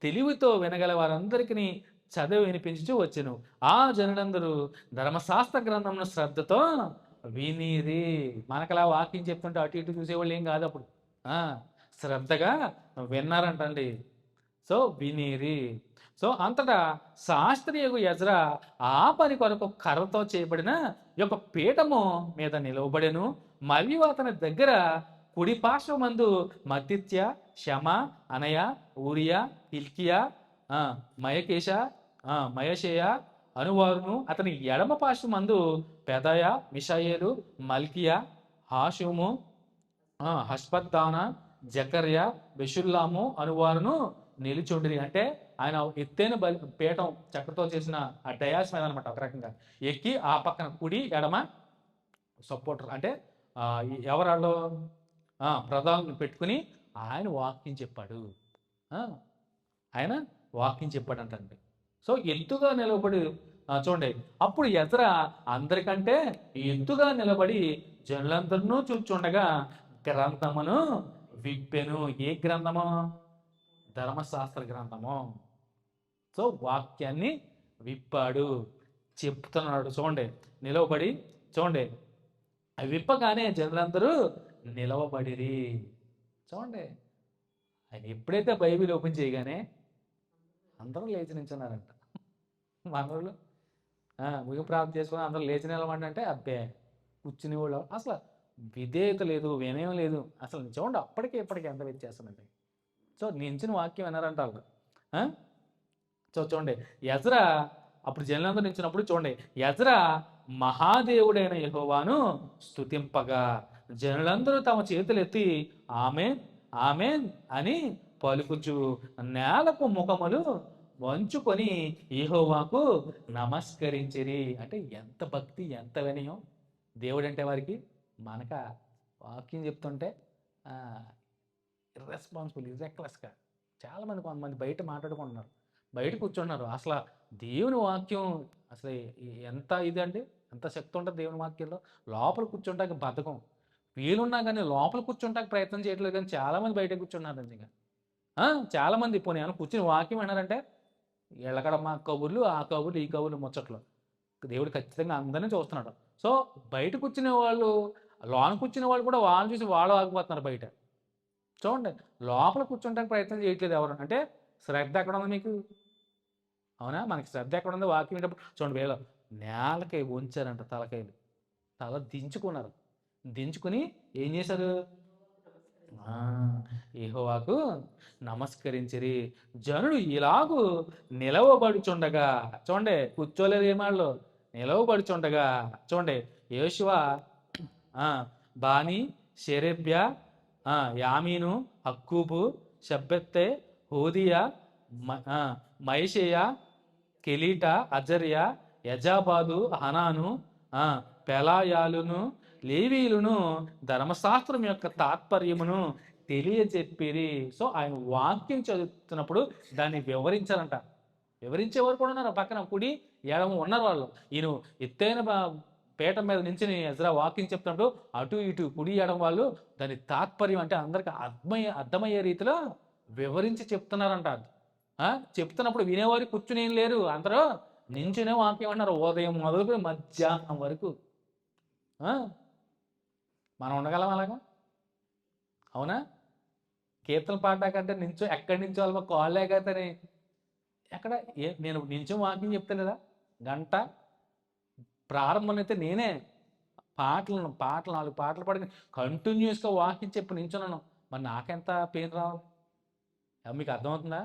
తెలివితో వినగల వారందరికీ చదివి వినిపించుచూ వచ్చెను. ఆ జనులందరూ ధర్మశాస్త్ర గ్రంథంను శ్రద్ధతో వినిరి. మనకలా వాక్యం చెప్తుంటే అటు ఇటు చూసేవాళ్ళు ఏం కాదు అప్పుడు. శ్రద్ధగా విన్నారంటండి. సో వినిరి. సో అంతటా శాస్త్రియగు ఎజ్రా ఆ పని కొరకు కర్రతో చేయబడిన యొక్క పీఠము మీద నిలవబడెను. మరియు అతని దగ్గర కుడి పార్శ్వమందు మత్తిత్య, శమ, అనయ, ఊరియా, హిల్కియా, మయకేష, మయషేయ అనువారును, అతని ఎడమ పార్శ్వమందు పెదయ, మిషాయేలు, మల్కియా, హాషుము, హష్పద్దాన, జకర్య, బెషుల్లాము అనువారును నిలుచుండిరి. అంటే ఆయన ఎత్తైన పీఠం చెక్కతో చేసిన ఆ డయాస్ మీద అనమాట. ఒక రకంగా ఎక్కి ఆ పక్కన కుడి ఎడమ సపోర్టర్ అంటే ఎవరాళ్ళు ప్రధానం పెట్టుకుని ఆయన వాక్యం చెప్పాడు. ఆయన వాక్యం చెప్పాడు అంటండి. సో ఎత్తుగా నిలబడి చూడండి, అప్పుడు ఎజ్రా అందరికంటే ఎత్తుగా నిలబడి జనులందరినూ చూచుండగా గ్రంథమును విప్పెను. ఏ గ్రంథము? ధర్మశాస్త్ర గ్రంథము. సో వాక్యాన్ని విప్పాడు, చెప్తున్నాడు. చూడండి, నిలవబడి చూడండి, విప్పగానే జనులందరూ నిలవబడిరి. చూడండి, ఆయన ఎప్పుడైతే బైబిల్ ఓపెన్ చేయగానే అందరూ లేచి నిల్చున్నారంట. మనోళ్ళు ముగి ప్రార్థన చేసుకుని అందరూ లేచి నిలబడి అబ్బే కూర్చుని వాళ్ళు అసలు విధేయత లేదు, వినయం లేదు అసలు. చూడండి అప్పటికి ఇప్పటికీ ఎంత వ్యత్యాసమండి. సో నించిన వాక్యం విన్నారంట వాళ్ళు. సో చూడండి, ఎజ్రా అప్పుడు జనులందరూ నించినప్పుడు చూడండి, ఎజ్రా మహాదేవుడైన యెహోవాను స్తుతింపగా జనులందరూ తమ చేతులు ఎత్తి ఆమేన్ ఆమేన్ అని పలుకుచు నేలకు ముఖములు వంచుకొని యెహోవాకు నమస్కరించిరి. అంటే ఎంత భక్తి, ఎంత వినయం దేవుడు అంటే వారికి. మనక వాక్యం చెప్తుంటే ఇర్రెస్పాన్సిబుల్, ఇర్రెక్లెస్గా చాలామంది, కొంతమంది బయట మాట్లాడుకుంటున్నారు, బయట కూర్చున్నారు. అసలు దేవుని వాక్యం అసలు ఎంత ఇది అండి, ఎంత శక్తి ఉంటుంది దేవుని వాక్యంలో. లోపల కూర్చుంటాక బద్ధకం, వీలున్నా కానీ లోపల కూర్చుంటాక ప్రయత్నం చేయట్లేదు. కానీ చాలామంది బయట కూర్చున్నారు నిజంగా. చాలామంది పోనీ ఏమైనా కూర్చుని వాక్యం విన్నారంటే ఎళ్ళకడ మా కబుర్లు, ఆ కబుర్లు, ఈ కబుర్లు, ముచ్చట్లు. దేవుడు ఖచ్చితంగా అందరినీ చూస్తున్నాడు. సో బయట కూర్చునే వాళ్ళు, లోన కూర్చునే వాళ్ళు కూడా వాళ్ళు చూసి వాళ్ళు ఆగిపోతున్నారు బయట. చూడండి, లోపల కూర్చుంటానికి ప్రయత్నం చేయట్లేదు ఎవరు. అంటే శ్రద్ధ ఎక్కడ ఉంది మీకు? అవునా, మనకి శ్రద్ధ ఎక్కడ ఉంది? వాక్యం వినేటప్పుడు చూడండి, వేళ నేలకై ఉంచారంట తలకాయలు, తల దించుకున్నారు. దించుకుని ఏం చేశారు? యెహోవాకు నమస్కరించిరి. జనుడు ఇలాగు నిలవబడుచుండగా, చూడండి కూర్చోలేదు ఏమాళ్ళు, నిలవబడుచుండగా చూడండి, యోషువ, బాని, షెరెబ్య, యామీను, అక్కూబు, షబ్బెత్తె, హోదియా, మయషేయ, కెలీట, అజర్య, యజాబాదు, హనాను, పెలాయాలును, లేవీయులను ధర్మశాస్త్రం యొక్క తాత్పర్యమును తెలియజెప్పిరి. సో ఆయన వాక్యం చదువుతున్నప్పుడు దాన్ని వివరించాలంట. వివరించేవారు కూడా ఉన్నారు పక్కన, కుడి ఎడమ ఉన్నారు వాళ్ళు. ఈయన ఎత్తైన పీఠం మీద నుంచి ఎజ్రా వాక్యం చెప్తున్నప్పుడు అటు ఇటు కుడి ఎడమ వాళ్ళు దాని తాత్పర్యం అంటే అందరికి అర్థమయ్యే రీతిలో వివరించి చెప్తున్నారంట. చెప్తున్నప్పుడు వినేవారు కూర్చుని ఏం లేరు, అందరూ నించునే వాక్యం అన్నారు ఉదయం మొదలుకొని మధ్యాహ్నం వరకు. మనం ఉండగలం అలాగా? అవునా? కీర్తన పాడకంటే నించో ఎక్కడి నుంచో వాళ్ళ కాళ్ళే కదని ఎక్కడ నేను నించో వాక్యం చెప్తాను గంట ప్రారంభం అయితే నేనే పాటలు 4 పాటలు పాడుకుని కంటిన్యూస్గా వాక్యం చెప్పి నించున్నాను. మరి నాకెంత పెయిన్ రావాలి? మీకు అర్థమవుతుందా?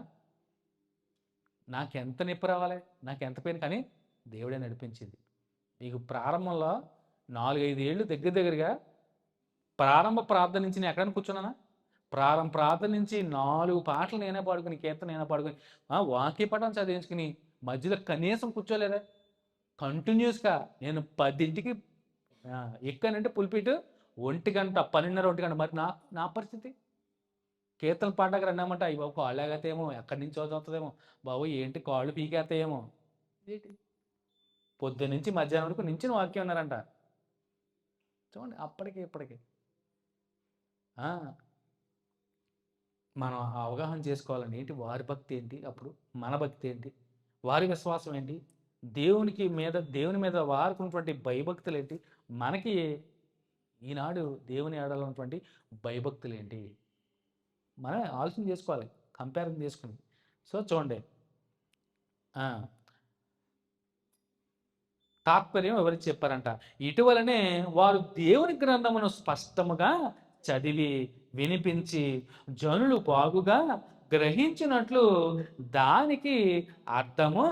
నాకెంత నొప్పి రావాలి, నాకెంత పెయిన్? కానీ దేవుడే నడిపించింది. మీకు ప్రారంభంలో 4-5 ఏళ్ళు దగ్గరగా ప్రారంభ ప్రార్థన నుంచి నేను ఎక్కడైనా కూర్చున్నానా? ప్రార్థన నుంచి 4 పాటలు నేనే పాడుకుని, కీర్తన నేనే పాడుకుని, వాక్య పఠం చదివించుకుని మధ్యలో కనీసం కూర్చోలేదా? కంటిన్యూస్గా నేను 10ంటికి ఎక్కానంటే పుల్పిట్ 1 గంట 12:30 1 గంట. మరి నా పరిస్థితి కీర్తన పాడడానికి రన్నామంటే అయ్యి బాబు కాళ్ళు ఎగతాయేమో, ఎక్కడి నుంచి చదువుతుందేమో, బాబు ఏంటి కాళ్ళు పీకేస్తాయేమో. ఏంటి పొద్దు నుంచి మధ్యాహ్నం వరకు నుంచి వాక్యం ఉన్నారంట. చూడండి అప్పటికి ఇప్పటికి మనం అవగాహన చేసుకోవాలండి. ఏంటి వారి భక్తి ఏంటి, అప్పుడు మన భక్తి ఏంటి, వారి విశ్వాసం ఏంటి, దేవుని మీద వారికి ఉన్నటువంటి భయభక్తులు ఏంటి, మనకి ఈనాడు దేవుని ఏడలో ఉన్నటువంటి భయభక్తులు ఏంటి, మనమే ఆలోచన చేసుకోవాలి, కంపారిజన్ చేసుకుని. సో చూడండి తాత్పర్యం ఎవరికి చెప్పారంట. ఇటీవలనే వారు దేవుని గ్రంథమును స్పష్టముగా చదివి వినిపించి జనులు బాగుగా గ్రహించినట్లు దానికి అర్థము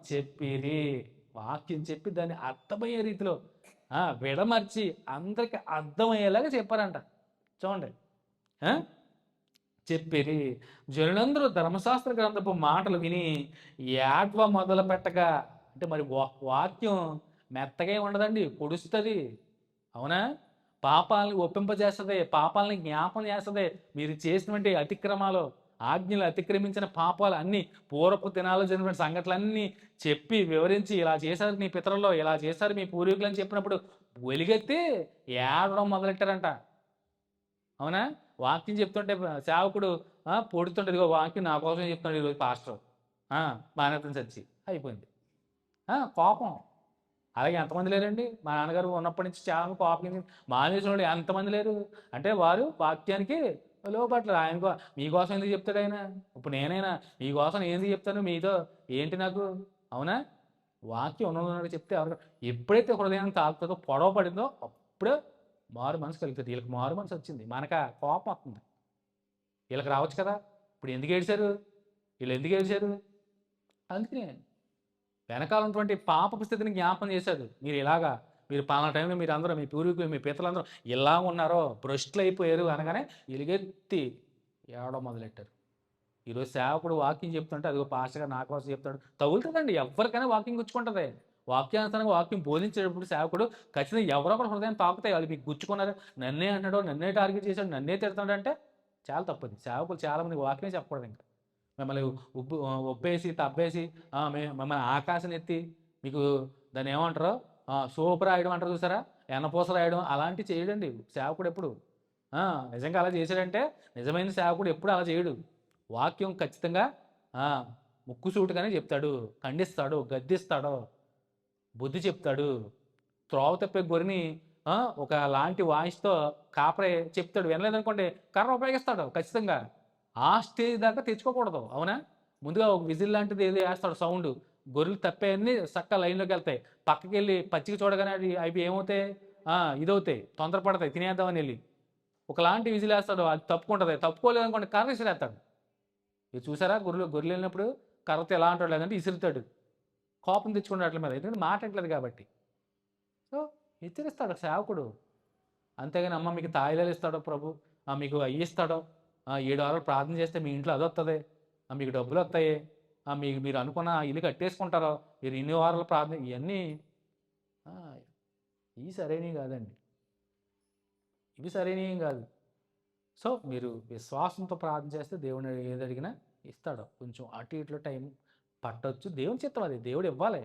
చెప్పిరి. వాక్యం చెప్పి దాన్ని అర్థమయ్యే రీతిలో విడమర్చి అందరికి అర్థమయ్యేలాగా చెప్పారంట. చూడండి చెప్పిరి. జనులందరూ ధర్మశాస్త్ర గ్రంథపు మాటలు విని ఏడ్వ మొదలు పెట్టగా, అంటే మరి వాక్యం మెత్తగా ఉండదండి, పొడుస్తుంది. అవునా? పాపాలని ఒప్పింపజేస్తుంది, పాపాలని జ్ఞాపం చేస్తుంది. మీరు చేసినటువంటి అతిక్రమాలు, ఆజ్ఞలు అతిక్రమించిన పాపాలు అన్నీ, పూర్వపు దినాల్లో జరిగిన సంఘటనలన్నీ చెప్పి వివరించి, ఇలా చేశారు నీ పితరుల్లో, ఇలా చేశారు మీ పూర్వీకులు అని చెప్పినప్పుడు వెలుగెత్తి ఏడవడం మొదలెట్టారంట. అవునా? వాక్యం చెప్తుంటే సేవకుడు పొడుతుంటే, ఇదిగో వాక్యం నా కోసమే చెప్తున్నాడు ఈరోజు పాస్టర్, మానేతం చచ్చి అయిపోయింది. కోపం. అలాగే ఎంతమంది లేరండి? మా నాన్నగారు ఉన్నప్పటి నుంచి చాలా కోపం మానేసిన వాళ్ళు ఎంతమంది లేరు? అంటే వారు వాక్యానికి లోపట్లేదు. ఆయన మీకోసం ఎందుకు చెప్తాడు ఆయన? ఇప్పుడు నేనైనా మీకోసం ఏంది చెప్తాను, మీతో ఏంటి నాకు? అవునా? వాక్యం ఉన్నది చెప్తే ఎవరు ఎప్పుడైతే హృదయాన్ని తాకుతుందో, పొడవ పడిందో అప్పుడే మారు మనసు కలుగుతుంది. వీళ్ళకి మారు మనసు వచ్చింది, మనక కోపం వస్తుంది. వీళ్ళకి రావచ్చు కదా. ఇప్పుడు ఎందుకు ఏడిశారు, వీళ్ళు ఎందుకు ఏడిశారు? అందుకనే వెనకాల ఉన్నటువంటి పాపపు స్థితిని జ్ఞాపం చేశాడు. మీరు పలానా టైంలో మీరు అందరూ, మీ పూర్వీకులు, మీ పితలందరూ ఇలా ఉన్నారో, భ్రష్టులు అయిపోయారు అనగానే ఎలుగెత్తి ఏడవ మొదలెట్టారు. ఈరోజు సేవకుడు వాక్యం చెప్తుంటే అదిగో పాస్టర్గా నా కోసం చెప్తాడు, తగులుతుందండి. ఎవరికైనా వాక్యం గుచ్చుకుంటుంది. వాక్యానుసారంగా వాక్యం బోధించేటప్పుడు సేవకుడు ఖచ్చితంగా ఎవరో ఒకటి హృదయాన్ని తాకుతాయి. వాళ్ళు మీకు గుచ్చుకున్నారు, నన్నే అంటాడో, నన్నే టార్గెట్ చేశాడు, నన్నే తిడతాడు అంటే చాలా తప్పది. సేవకులు చాలామంది వాక్యమే చెప్పకూడదు. ఇంకా మిమ్మల్ని ఒప్పేసి తప్పేసి మిమ్మల్ని ఆకాశం ఎత్తి మీకు దాన్ని ఏమంటారో సోపు రాయడం అంటారు చూసారా, ఎన్నపూస రాయడం, అలాంటివి చేయడండి సేవకుడు ఎప్పుడు. నిజంగా అలా చేశాడంటే నిజమైన సేవకుడు ఎప్పుడు అలా చేయడు. వాక్యం ఖచ్చితంగా ముక్కుసూటుగానే చెప్తాడు, ఖండిస్తాడు, గద్దిస్తాడు, బుద్ధి చెప్తాడు. త్రోవ తప్పే గొర్రెని ఒక లాంటి వాయిస్తో కాపరే చెప్తాడు, వినలేదనుకోండి కర్ర ఉపయోగిస్తాడు ఖచ్చితంగా. ఆ స్టేజ్ దాకా తెచ్చుకోకూడదు. అవునా? ముందుగా ఒక విజిల్ లాంటిది ఏదో వేస్తాడు సౌండ్, గొర్రెలు తప్పేవన్నీ చక్కగా లైన్లోకి వెళ్తాయి. పక్కకి వెళ్ళి పచ్చికి చూడగానే అవి ఏమవుతాయి, ఇదవుతాయి, తొందరపడతాయి, తినేద్దామని వెళ్ళి ఒకలాంటి విజిల్ వేస్తాడు, అది తప్పుకుంటుంది. తప్పుకోలేదు అనుకోండి కర్ర విసిరేస్తాడు. ఇది చూసారా, గొర్రెలు వెళ్ళినప్పుడు కర్రతో ఎలా అంటాడు, లేదంటే ఇసురుతాడు, కోపం తెచ్చుకుంటాడు అట్ల మీద, ఎందుకంటే మాట్లాడలేదు కాబట్టి. సో హెచ్చరిస్తాడు సేవకుడు. అంతేగాని అమ్మ మీకు తాయిలాలు ఇస్తాడో ప్రభు, మీకు అయ్యి ఇస్తాడో, 7 వారాలు ప్రార్థన చేస్తే మీ ఇంట్లో అది వస్తుంది, మీకు డబ్బులు వస్తాయి, మీరు అనుకున్న ఇల్లు కట్టేసుకుంటారో, మీరు ఇన్ని వారాలు ప్రార్థన ఇవన్నీ ఆ, ఇవి సరైనవి కాదండి. ఇవి సరైనవి కాదు. సో మీరు విశ్వాసంతో ప్రార్థన చేస్తే దేవుడు ఏది అడిగినా ఇస్తాడు. కొంచెం అటు ఇట్లో టైం పట్టొచ్చు, దేవుని చిత్తం అది, దేవుడు ఇవ్వాలి.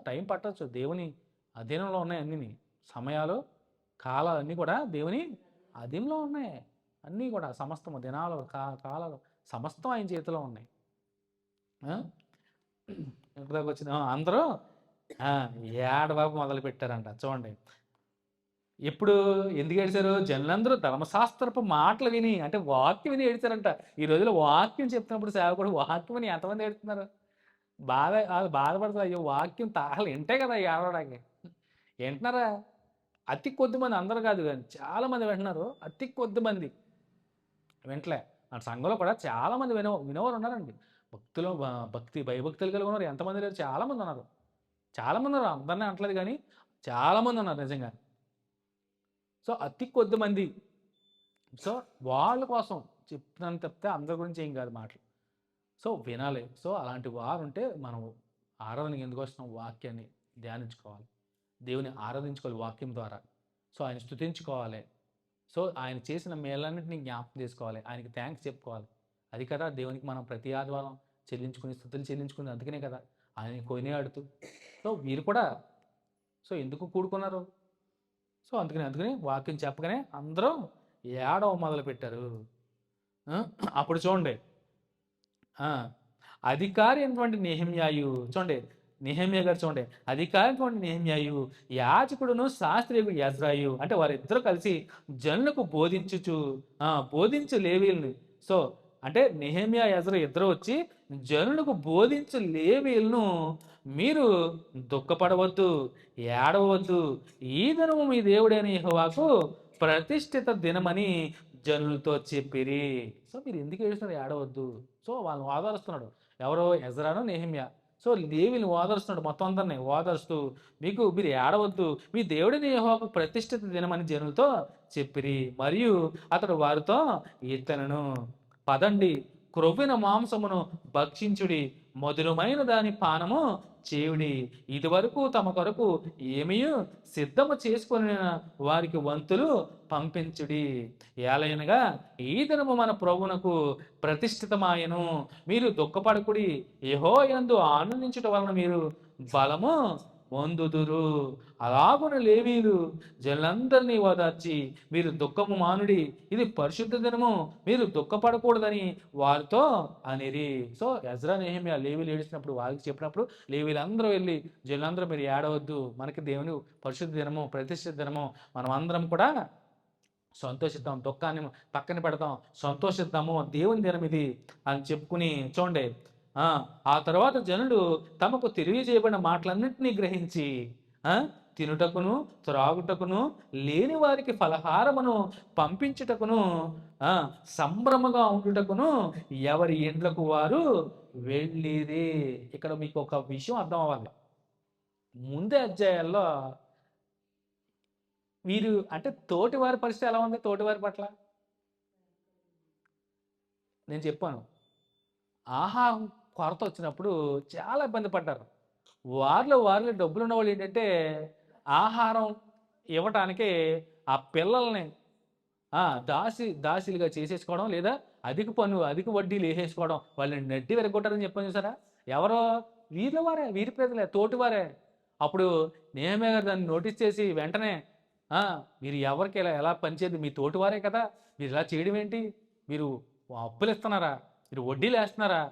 టైం పట్టొచ్చు, దేవుని అధీనంలో ఉన్నాయి అన్నీ. సమయాలు, కాలాలు అన్నీ కూడా దేవుని అధీనంలో ఉన్నాయి. అన్నీ కూడా సమస్తము దినాలు, కాలాలు సమస్తం ఆయన చేతిలో ఉన్నాయి. ఎక్కడికి వచ్చింది అందరూ ఏడబాబు మొదలు పెట్టారంట. చూడండి, ఎప్పుడు ఎందుకు ఏడిచారు? జనులందరూ ధర్మశాస్త్రపు మాటలు విని, అంటే వాక్యం విని ఏడిచారంట. ఈ రోజుల్లో వాక్యం చెప్తున్నప్పుడు సేవకుడు వాక్యం విని ఎంతమంది ఏడుతున్నారు? బాధపడుతుంది. అయ్యో వాక్యం తాగలు వింటే కదా ఏడవడానికి. వింటున్నారా? అతి కొద్ది మంది, అందరూ కాదు కానీ చాలా మంది వింటున్నారు. అతి కొద్ది మంది వింటలే. ఆ సంఘంలో కూడా చాలా మంది వినేవారు ఉన్నారండి. భక్తులు, భయభక్తులు కలిగి ఉన్నారు. ఎంతమంది లేరు, చాలా మంది ఉన్నారు. చాలా మంది ఉన్నారు, అందరినీ అంటలేదు కానీ చాలా మంది ఉన్నారు నిజంగా. సో అతి కొద్ది మంది. సో వాళ్ళ కోసం చెప్తున్నాను తప్పితే అందరి గురించి ఏం కాదు మాటలు. సో వినాలి. సో అలాంటి వారు ఉంటే మనం ఆరాధనకి ఎందుకు వస్తున్నాం? వాక్యాన్ని ధ్యానించుకోవాలి, దేవుని ఆరాధించుకోవాలి వాక్యం ద్వారా. సో ఆయన స్తుతించుకోవాలి. సో ఆయన చేసిన మేలన్నింటినీ జ్ఞాపకం చేసుకోవాలి, ఆయనకి థ్యాంక్స్ చెప్పుకోవాలి. అది కదా దేవునికి మనం ప్రతి ఆదివారం స్తుతులు చెల్లించుకుని. అందుకనే కదా ఆయన కొనియాడుతూ. సో వీరు కూడా సో ఎందుకు కూడుకున్నారు? సో అందుకని వాక్యం చెప్పగానే అందరూ ఏడవ మొదలు పెట్టారు. అప్పుడు చూడండి, అధికారి అయినటువంటి నెహెమ్యాయు, చూడండి నెహెమ్యా గారు చూడండి, అధికారి అయినటువంటి నెహెమ్యాయు, యాజకుడును శాస్త్రియు ఎజ్రాయు, అంటే వారిద్దరూ కలిసి జనులకు బోధించు లేవీల్ని. సో అంటే నెహెమ్యా, ఎజ్రా ఇద్దరు వచ్చి జనులకు బోధించు లేవీలను, మీరు దుఃఖపడవద్దు, ఏడవద్దు, ఈ దినము మీ దేవుడైన యెహోవాకు ప్రతిష్ఠిత దినమని జనులతో చెప్పిరి. సో మీరు ఎందుకు ఏడుస్తున్నారు? ఏడవద్దు. సో వాళ్ళని ఓదారుస్తున్నాడు. ఎవరో? ఎజ్రాను, నెహెమ్యా. సో లేవీని ఓదారుస్తున్నాడు, మొత్తం అందరినీ ఓదారుస్తూ, మీరు ఏడవద్దు, మీ దేవుడిని యెహోవాకు ప్రతిష్ఠిత దినమని జనులతో చెప్పిరి. మరియు అతడు వారితో ఇతను, పదండి, క్రొవ్విన మాంసమును భక్షించుడి, మధురమైన దాని పానము చేయుడి, ఇదివరకు తమ కొరకు ఏమీ సిద్ధము చేసుకుని వారికి వంతులు పంపించుడి, ఏలయనగా ఈ దినము మన ప్రభువునకు ప్రతిష్ఠితమాయను, మీరు దుఃఖపడకుడి, యెహోవాయందు ఆనందించుట వలన మీరు బలము పొందుదురు. అలాగున లేవీలు జనులందరినీ ఓదార్చి, మీరు దుఃఖము మానుడి, ఇది పరిశుద్ధ దినము, మీరు దుఃఖపడకూడదని వారితో అనిరి. సో ఎజ్రా, నెహెమ్యా లేవీలు ఏడిచినప్పుడు వారికి చెప్పినప్పుడు లేవీలందరూ వెళ్ళి, జనులందరూ మీరు ఏడవద్దు, మనకి దేవుని పరిశుద్ధ దినము, ప్రతిష్ఠిత దినము, మనం అందరం కూడా సంతోషిద్దాం, దుఃఖాన్ని పక్కన పెడతాం, సంతోషిద్దాము, దేవుని దినం ఇది అని చెప్పుకుని. చూడండి, ఆ తర్వాత జనులు తమకు తెలియజేయబడిన మాటలన్నింటినీ గ్రహించి తినుటకును త్రాగుటకును లేని వారికి ఫలహారమును పంపించుటకును సంభ్రమగా ఉండుటకును ఎవరి ఇండ్లకు వారు వెళ్ళిరి. ఇక్కడ మీకు ఒక విషయం అర్థం అవ్వాలి. ముందే అధ్యాయాల్లో వీరు అంటే తోటివారి పరిస్థితి ఎలా ఉంది? తోటివారి పట్ల నేను చెప్పాను, ఆహారం కొరత వచ్చినప్పుడు చాలా ఇబ్బంది పడ్డారు. వారిలో డబ్బులు ఉన్న వాళ్ళు ఏంటంటే ఆహారం ఇవ్వటానికి ఆ పిల్లల్ని దాసీలుగా చేసేసుకోవడం, లేదా అధిక వడ్డీలు వేసేసుకోవడం, వాళ్ళని నడ్డి వెరగొట్టారని చెప్పాను చూసారా? ఎవరో? వీరి ప్రజలే, తోటివారే. అప్పుడు నెహెమ్యా గారు దాన్ని నోటీస్ చేసి వెంటనే మీరు ఎవరికి ఎలా పనిచేయదు, మీ తోటివారే కదా, మీరు ఇలా చేయడం ఏంటి, మీరు అప్పులు ఇస్తున్నారా, మీరు వడ్డీలు వేస్తున్నారా,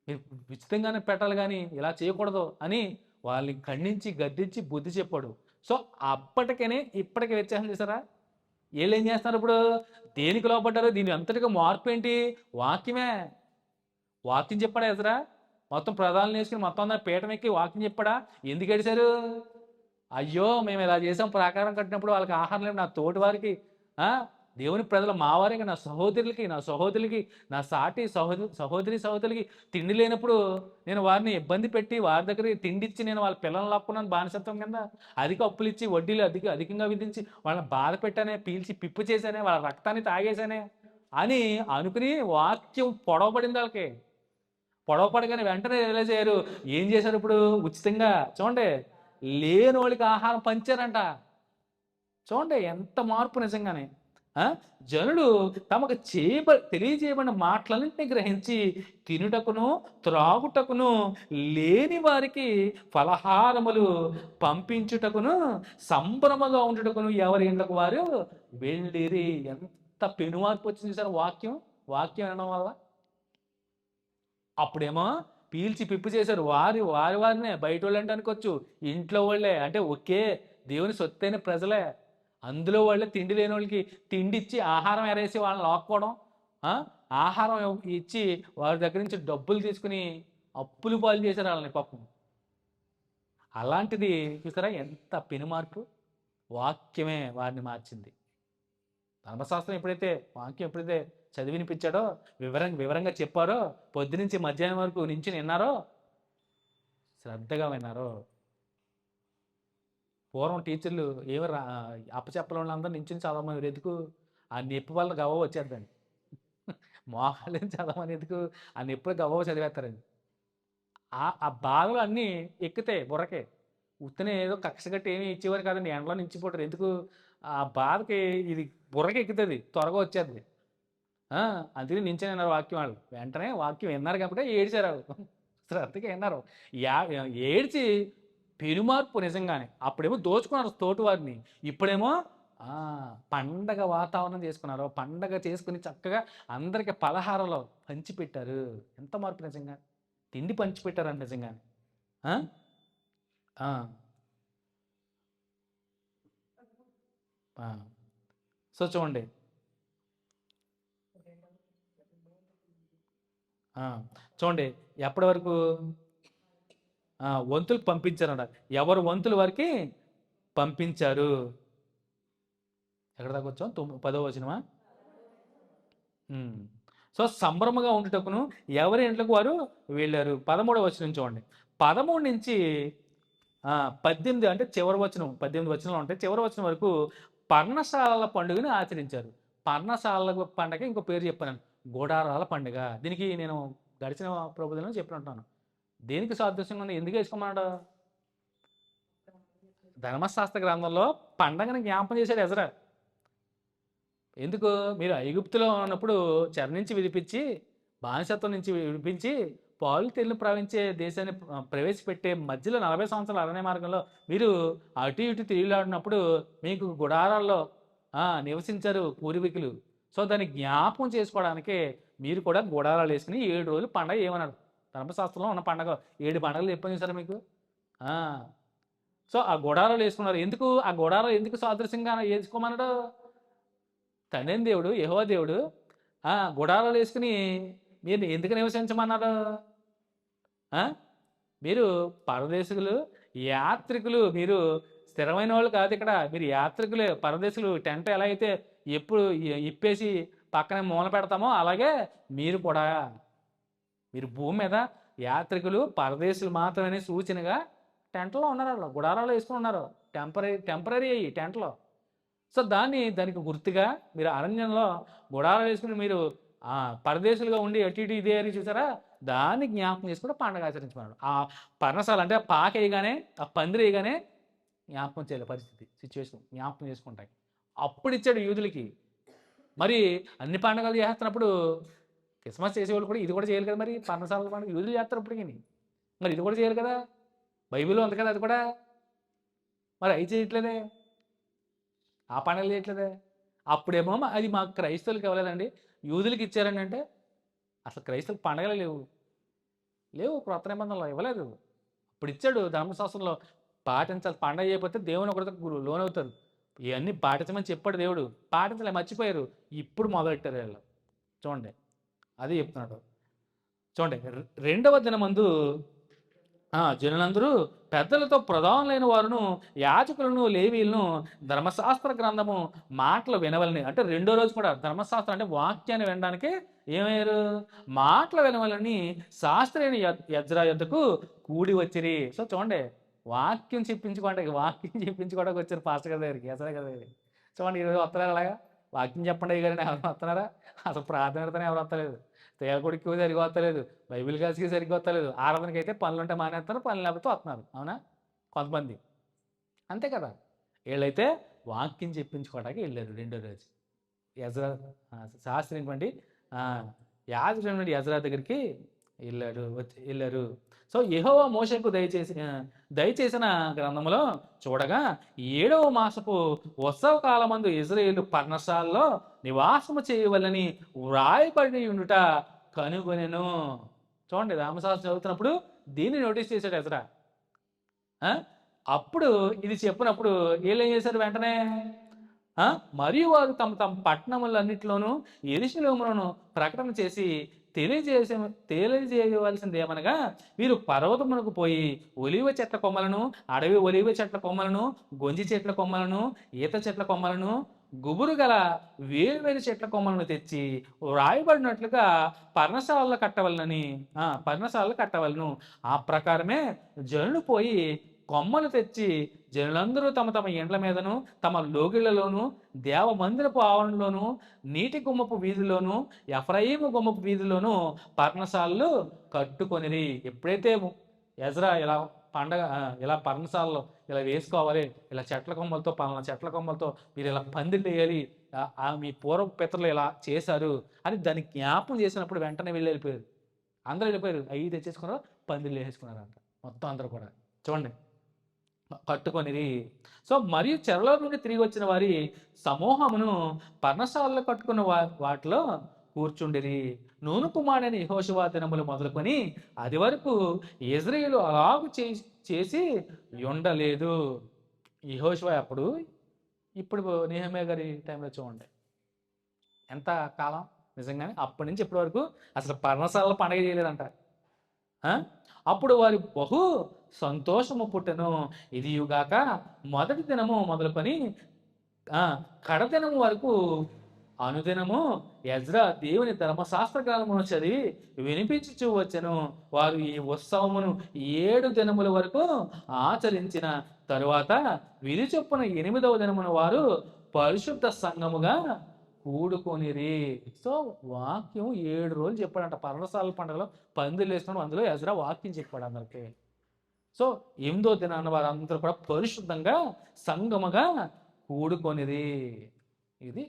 మీరు ఉచితంగానే పెట్టాలి కానీ ఇలా చేయకూడదు అని వాళ్ళని ఖండించి గద్దించి బుద్ధి చెప్పాడు. సో అప్పటికనే ఇప్పటికే వ్యత్యాసం చేశారా? వీళ్ళు ఏం చేస్తున్నారు ఇప్పుడు? దేనికి లోపడ్డారు? దీని అంతటిగా మార్పు ఏంటి? వాక్యమే. వాక్యం చెప్పాడా ఎజ్రా? మొత్తం ప్రధానం వేసుకుని మొత్తం అందరూ పీఠం ఎక్కి వాక్యం చెప్పాడా? ఎందుకు ఏడిశారు? అయ్యో మేము ఇలా చేసాం, ప్రాకారం కట్టినప్పుడు వాళ్ళకి ఆహారం లేవు, నా తోటి వారికి దేవుని ప్రజలు మావారికి, నా సహోదరులకి, నా సాటి సహోదరులకి తిండి లేనప్పుడు నేను వారిని ఇబ్బంది పెట్టి వారి దగ్గరికి తిండిచ్చి నేను వాళ్ళ పిల్లలు లాక్కున్నాను బానిసత్వం కింద, అధిక అప్పులు ఇచ్చి వడ్డీలు అధికంగా విధించి వాళ్ళని బాధ పెట్టానే, పీల్చి పిప్పు చేశానే, వాళ్ళ రక్తాన్ని తాగేశానే అని అనుకుని వాక్యం పొడవబడింది వాళ్ళకి. పొడవపడగానే వెంటనే రియలైజ్ అయ్యారు. ఏం చేశారు ఇప్పుడు? ఉచితంగా చూడండి, లేని వాళ్ళకి ఆహారం పంచారంట. చూడండి ఎంత మార్పు నిజంగానే. ఆ! జనులు తమకు తెలియజేయబడిన మాటలన్నింటినీ గ్రహించి తినుటకును, త్రాగుటకును, లేని వారికి ఫలహారములు పంపించుటకును, సంభ్రమగా ఉండుటకును ఎవరి ఇళ్ళకు వారు వెళ్ళిరి. ఎంత పెనుమార్పు వచ్చింది చూసారా వాక్యం. వాక్యం వినడం వల్ల. అప్పుడేమో పీల్చి పిప్పి చేశారు. వారినే బయటోళ్ళు అంటే అనుకోవచ్చు, ఇంట్లో వాళ్ళే అంటే ఒకే దేవుని సొత్తైన ప్రజలే. అందులో వాళ్ళే తిండి లేని వాళ్ళకి తిండి ఇచ్చి ఆహారం ఎరేసి వాళ్ళని లాక్కోవడం, ఆ, ఆహారం ఇచ్చి వారి దగ్గర నుంచి డబ్బులు తీసుకుని అప్పులు పాలు చేశారు వాళ్ళని పాపం. అలాంటిది చూసారా ఎంత పెనుమార్పు. వాక్యమే వారిని మార్చింది. ధర్మశాస్త్రం వాక్యం ఎప్పుడైతే చదివి వినిపించాడో, వివరంగా చెప్పారో, పొద్దునుంచి మధ్యాహ్నం వరకు నుంచి విన్నారో, శ్రద్ధగా విన్నారో. పూర్వం టీచర్లు ఏమి అప్పచెప్పల వాళ్ళందరూ నించుని చదవమని ఎందుకు? ఆ నొప్పి వల్ల గవ్వ వచ్చేద్దండి. మోకాళ్ళేం చదవమని ఎందుకు? ఆ నొప్పులు గవ్వ చదివేస్తారండి. ఆ బాధలు అన్నీ ఎక్కుతాయి బుర్రకే. ఉత్తనే ఏదో కక్ష కట్టి ఏమి ఇచ్చేవారు కాదండి. ఎండలో నించిపోతారు ఎందుకు? ఆ బాధకి ఇది బుర్రకి ఎక్కుతుంది, త్వరగా వచ్చేది. అందుకే నించొని విన్నారు వాక్యం. వాళ్ళు వెంటనే వాక్యం విన్నారు కాబట్టి ఏడ్చారు. శ్రద్ధగా విన్నారు. ఏడ్చి పెనుమార్పు నిజంగానే. అప్పుడేమో దోచుకున్నారు తోటి వారిని, ఇప్పుడేమో పండగ వాతావరణం చేసుకున్నారు. పండగ చేసుకుని చక్కగా అందరికి పలహారాలు పంచిపెట్టారు. ఎంత మార్పు నిజంగా. తిండి పంచిపెట్టారంట నిజంగానే. ఆ? ఆ. ఆ. సో చూడండి, చూడండి ఎప్పటి వరకు వంతులు పంపించారంట. ఎవరు వంతుల వరకు పంపించారు. ఎక్కడ దాకా వచ్చాం? 10వ వచనమా? సో సంభ్రమగా ఉండుటకును ఎవరి ఇంట్లకు వారు వెళ్ళారు. 13వ వచనం చూడండి. 13 నుంచి 18 అంటే చివరి వచనం, 18 వచనాలు ఉంటాయి. చివరి వచనం వరకు పర్ణశాలల పండుగను ఆచరించారు. పర్ణశాలల పండుగ ఇంకో పేరు చెప్పాను, గుడారాల పండుగ. దీనికి నేను గడిచిన ప్రబోధనలో చెప్పినట్టున్నాను. దేనికి సాదృశ్యంగా ఉంది? ఎందుకు వేసుకోమన్నాడు? ధర్మశాస్త్ర గ్రంథంలో పండగను జ్ఞాపకం చేశాడు ఎజ్రా. ఎందుకు? మీరు ఐగుప్తులో ఉన్నప్పుడు చెర నుంచి విడిపించి, బానిసత్వం నుంచి విడిపించి, పాలు తేళ్లు ప్రవహించే దేశాన్ని ప్రవేశపెట్టే మధ్యలో 40 సంవత్సరాల అరణ్య మార్గంలో మీరు అటు ఇటు తిరిగిలాడినప్పుడు మీకు గుడారాల్లో నివసించారు పూర్వీకులు. సో దాన్ని జ్ఞాపకం చేసుకోవడానికి మీరు కూడా గుడారాలు వేసుకుని 7 రోజులు పండగ ఏమన్నారు? ధర్మశాస్త్రంలో ఉన్న పండగ 7 పండగలు ఎప్పుడు చూసారా మీకు? సో ఆ గుడారాలు వేసుకున్నారు. ఎందుకు? ఆ గుడారాలు ఎందుకు సాదృశ్యంగా వేసుకోమన్నాడు? తండ్రి దేవుడు, యెహోవా దేవుడు గుడారాలు వేసుకుని మీరు ఎందుకు నివసించమన్నారు? మీరు పరదేశులు, యాత్రికులు. మీరు స్థిరమైన వాళ్ళు కాదు ఇక్కడ. మీరు యాత్రికులే, పరదేశులు. టెంట్ ఎలా అయితే ఎప్పుడు ఇప్పేసి పక్కనే మూల పెడతామో అలాగే మీరు కూడా. మీరు భూమి మీద యాత్రికులు, పరదేశులు మాత్రమే సూచనగా టెంట్లో ఉన్నారు. వాళ్ళు గుడారాలు వేసుకుని ఉన్నారు. టెంపరీ అయ్యి టెంట్లో. సో దానికి గుర్తుగా మీరు అరణ్యంలో గుడారాలు వేసుకుని మీరు పరదేశులుగా ఉండి అటు ఇటు ఇదే అని చూసారా? దాన్ని జ్ఞాపకం చేసుకుంటే పండుగ ఆచరించమన్నాడు. ఆ పర్ణశాల అంటే పాక వేయగానే, ఆ పందిరి వేయగానే జ్ఞాపకం చేయాలి. పరిస్థితి, సిచ్యువేషన్ జ్ఞాపకం చేసుకుంటాయి. అప్పుడు ఇచ్చాడు యూదులకి. మరి అన్ని పండుగలు చేస్తున్నప్పుడు క్రిస్మస్ చేసేవాళ్ళు కూడా ఇది కూడా చేయాలి కదా. మరి పర్ణశాల పండుగ యూదులు చేస్తారు ఇప్పటికీ, మరి ఇది కూడా చేయాలి కదా. బైబిల్లో ఉంది కదా అది కూడా. మరి అవి చేయట్లేదే, ఆ పండుగలు చేయట్లేదే. అప్పుడేమో అది మాకు క్రైస్తవులకి ఇవ్వలేదండి, యూదులకి ఇచ్చారండి అంటే అసలు క్రైస్తవులకు పండగలే లేవు క్రొత్త నిబంధనలో ఇవ్వలేదు. ఇప్పుడు ఇచ్చాడు ధర్మశాస్త్రంలో పాటించాలి. పండగ చేయకపోతే దేవుని ఒకరితో లోనవుతారు. ఇవన్నీ పాటించమని చెప్పాడు దేవుడు. పాటించలే, మర్చిపోయారు. ఇప్పుడు మొదలెట్టారు వీళ్ళు. చూడండి, అది చెప్తున్నాడు. చూడండి, 2వ దినమందు జనులందరూ పెద్దలతో ప్రధానులైన వారును, యాజకులను, లేవీలను ధర్మశాస్త్ర గ్రంథము మాటలు వినవలని. అంటే 2వ రోజు కూడా ధర్మశాస్త్రం అంటే వాక్యాన్ని వినడానికి ఏమయ్యారు? మాటలు వినవలని శాస్త్రి అయిన ఎజ్రా యొద్దకు కూడి వచ్చిరి. సో చూడండి, వాక్యం చెప్పించుకోవడానికి వచ్చారు పాస్టర్ గారి దగ్గరికి, ఎజ్రా గారి దగ్గరికి. చూడండి, ఈరోజు వస్తున్నారు అలాగా వాక్యం చెప్పండి గారిని ఎవరు వస్తున్నారా? అసలు ప్రార్థన ఎవరు వస్తలేదు. తేలకొడికి సరిగ్గా వస్తలేదు, బైబిల్ క్లాస్కి సరిగ్గా వస్తలేదు, ఆరాధనకి అయితే పనులు ఉంటే మానేస్తున్నారు, పనులు లేకపోతే వస్తున్నారు. అవునా? కొంతమంది అంతే కదా. వీళ్ళైతే వాక్యం చెప్పించుకోవడానికి వెళ్ళారు రెండో రోజు. యజ్రా శాస్త్రి అయినటువంటి యాజకుడైనటువంటి యజ్రా దగ్గరికి వెళ్ళారు. సో యెహోవా మోషేకు దయచేసిన గ్రంథంలో చూడగా 7వ మాసపు ఉత్సవ కాలమందు ఇజ్రాయేలు పర్ణశాలలో నివాసము చేయవలని వ్రాయబడి ఉండుట కనుగొనెను. చూడండి, ధర్మశాస్త్రం చదువుతున్నప్పుడు దీన్ని నోటీస్ చేశాడు యజ్రా. అప్పుడు ఇది చెప్పినప్పుడు వీళ్ళు ఏం చేశారు వెంటనే, మరియు వారు తమ తమ పట్టణములన్నిటిలోనూ యెరూషలేములోను ప్రకటన చేసి తెలియజేయవలసింది ఏమనగా, వీరు పర్వతమునకు పోయి ఒలివ చెట్ల కొమ్మలను, అడవి ఒలివ చెట్ల కొమ్మలను, గొంజి చెట్ల కొమ్మలను, ఈత చెట్ల కొమ్మలను, గుబురు గల వేరు చెట్ల కొమ్మలను తెచ్చి వ్రాయబడినట్లుగా పర్ణశాలలో కట్టవలను. ఆ ప్రకారమే జనులు పోయి కొమ్మలు తెచ్చి జనులందరూ తమ తమ ఇండ్ల మీదను, తమ లోగిళ్లలోను, దేవ మందిరపు ఆవరణలోను, నీటి గుమ్మపు వీధిలోను, ఎఫ్రాయిము గుమ్మపు వీధిలోను పర్ణశాలలు కట్టుకొనిరి. ఎప్పుడైతే యజ్రా ఇలా పర్ణశాలలో ఇలా వేసుకోవాలి, ఇలా చెట్ల కొమ్మలతో పలానా చెట్ల కొమ్మలతో మీరు ఇలా పందిళ్ళు వేయాలి, మీ పూర్వ పితరులు ఇలా చేశారు అని దాన్ని జ్ఞాపం చేసినప్పుడు వెంటనే వెళ్ళిపోయారు. అందరూ వెళ్ళిపోయారు, అవి తెచ్చేసుకున్నారు, పందిళ్ళు వేసుకున్నారు అంట మొత్తం అందరూ కూడా. చూడండి, కట్టుకొనిరి. సో మరియు చెరలో నుండి తిరిగి వచ్చిన వారి సమూహమును పర్ణశాలలో కట్టుకున్న వాటిలో కూర్చుండిరి. నూను కుమారుడైన యెహోషువ దినములు మొదలుకొని అది వరకు ఇజ్రాయేలు అలాగు చేసి ఉండలేదు. యెహోషువ అప్పుడు, ఇప్పుడు నెహెమ్యా గారి టైంలో చూడండి ఎంత కాలం. నిజంగానే అప్పటి నుంచి ఇప్పటి వరకు అసలు పర్ణశాలలో పండగ చేయలేదంట. అప్పుడు వారి బహు సంతోషము పుట్టెను. ఇదియుగాక మొదటి దినము మొదలుకొని కడదినము వరకు అనుదినము యజ్రా దేవుని ధర్మశాస్త్ర గ్రంథమును చదివి వినిపించుచూ వచ్చెను. వారు ఈ ఉత్సవమును 7 దినముల వరకు ఆచరించిన తరువాత విధి చొప్పున 8వ దినమున వారు పరిశుద్ధ సంఘముగా కూడుకొనిరి. సో వాక్యం 7 రోజులు చెప్పాడంట. పర్ణశాల పండుగలో పందిళ్ళు వేసుకుని అందులో యజ్రా వాక్యం చెప్పాడు అందరికి. సో 8వ దినాన వారు అందరూ కూడా పరిశుద్ధంగా సంగముగా కూడుకొనిరి. ఇది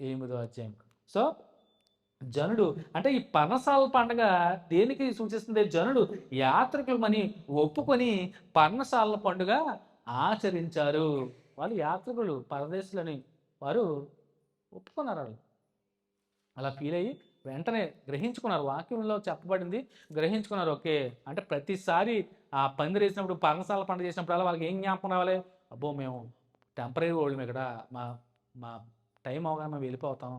8వ అధ్యాయం. సో జనుడు అంటే ఈ పర్ణశాల పండుగ దేనికి సూచిస్తుంది? జనుడు యాత్రికులమని ఒప్పుకొని పర్ణశాల పండుగ ఆచరించారు. వాళ్ళు యాత్రికులు, పరదేశులని వారు ఒప్పుకున్నారు. వాళ్ళు అలా ఫీల్ అయ్యి వెంటనే గ్రహించుకున్నారు, వాక్యంలో చెప్పబడింది గ్రహించుకున్నారు. ఓకే అంటే ప్రతిసారి ఆ పందిరి వేసినప్పుడు, పర్ణశాల పండుగ చేసినప్పుడు అలా వాళ్ళకి ఏం జ్ఞాపకం రావాలి? అబ్బో మేము టెంపరీ వాళ్ళం ఇక్కడ, మా మా టైం అవగానే మేము వెళ్ళిపోతాం,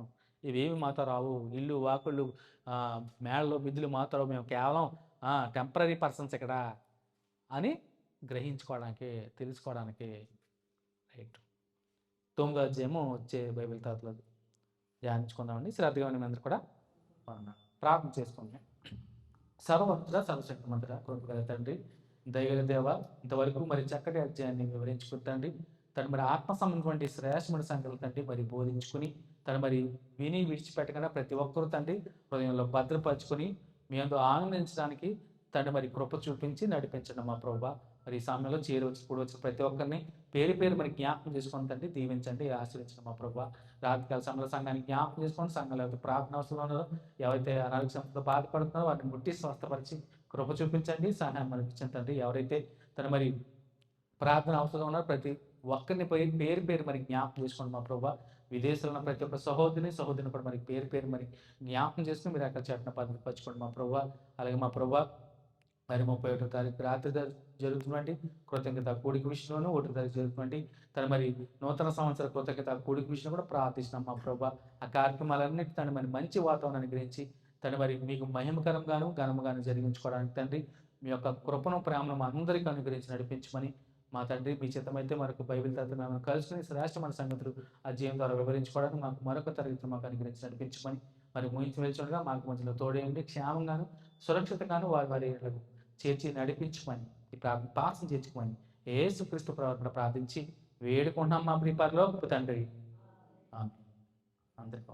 ఇవేమి మాతో రావు, ఇల్లు వాకుళ్ళు మేడలు మిద్దులు మాతో రావు, మేము కేవలం టెంపరీ పర్సన్స్ ఇక్కడ అని గ్రహించుకోవడానికి, తెలుసుకోవడానికి. రైట్, 9వ అధ్యాయము వచ్చే బైబిల్ తాతలో ధ్యానించుకుందామండి. శ్రద్ధగా అందరూ కూడా ప్రార్థన చేసుకుంటాం. సర్వమంతుడా, సర్వశక్తిమంతుడా, కృపగల తండ్రి, దయగల దేవ, ఇంతవరకు మరి చక్కటి అధ్యాయాన్ని వివరించుకుంటండి. తను మరి ఆత్మ సంబంధటువంటి శ్రేష్టమైన సంగతులు తండ్రి మరి బోధించుకుని, తను మరి విని విడిచిపెట్టకుండా ప్రతి ఒక్కరూ తండ్రి హృదయంలో భద్రపరుచుకొని మీ అందు ఆనందించడానికి తండ్రి మరి కృప చూపించి నడిపించండి మా ప్రభువా. మరి ఈ సమయంలో కూడవచ్చు ప్రతి ఒక్కరిని పేరు పేరు మరి జ్ఞాపకం చేసుకొని తండ్రి దీవించండి, ఆశ్రయించండి మా ప్రభువా. రాత్రికాల సమయంలో సంఘాన్ని జ్ఞాపకం చేసుకొని, సంఘంలో ఎవరైతే ప్రార్థన అవసరంలో ఎవరైతే అనారోగ్య సమస్యతో బాధపడుతున్నారో వాటిని ముట్టి స్వస్థపరిచి కృప చూపించండి, సహాయం అనిపించండి తండ్రి. ఎవరైతే తను మరి ప్రార్థన అవసరం ఉన్నారో ప్రతి ఒక్కరిని పేరు పేరు మరి జ్ఞాపకం చేసుకోండి మా ప్రభువా. విదేశాల్లో ఉన్న ప్రతి ఒక్క సహోదరిని కూడా మరి పేరు పేరు మరి జ్ఞాపకం చేసుకుని మీరు అక్కడ చేసిన పద్ధతి పరచుకోండి మా ప్రభువా. అలాగే మా ప్రభువా మరి 31వ తారీఖు రాత్రి జరుగుతున్నటువంటి కృతజ్ఞత కూడిక విషయంలోనూ 1వ తారీఖు జరుగుతున్నటువంటి తన మరి నూతన సంవత్సర కృతజ్ఞత కూడిక విషయం కూడా ప్రార్థిస్తున్నాం మా ప్రభువా. ఆ కార్యక్రమాలన్నిటి తను మరి మంచి వాతావరణాన్ని గ్రహించి తను మరి మీకు మహిమకరంగాను ఘనముగాను జరిగించుకోవడానికి తండ్రి మీ యొక్క కృపను ప్రేమను మా అందరికీ అనుగ్రహించి నడిపించమని మా తండ్రి మీ చిత్తమైతే మనకు బైబిల్ తర్వాత మేము కలుసుకుని శ్రేష్టమైన సంగతులు ఆ జీవం ద్వారా వివరించుకోవడానికి మాకు మరొక తరగతి మాకు అనుగ్రహించి నడిపించమని మరి ముగించి వెళ్తుండగా మాకు మధ్యలో తోడేయండి, క్షేమంగాను సురక్షితంగాను వారి చేర్చి నడిపించమని ఈ పాసం చేర్చుకోమని యేసుక్రీస్తు ప్రవర్తన ప్రార్థించి వేడుకుంటున్నాం మా ప్రియ పరలోకపు తండ్రి. అందరికీ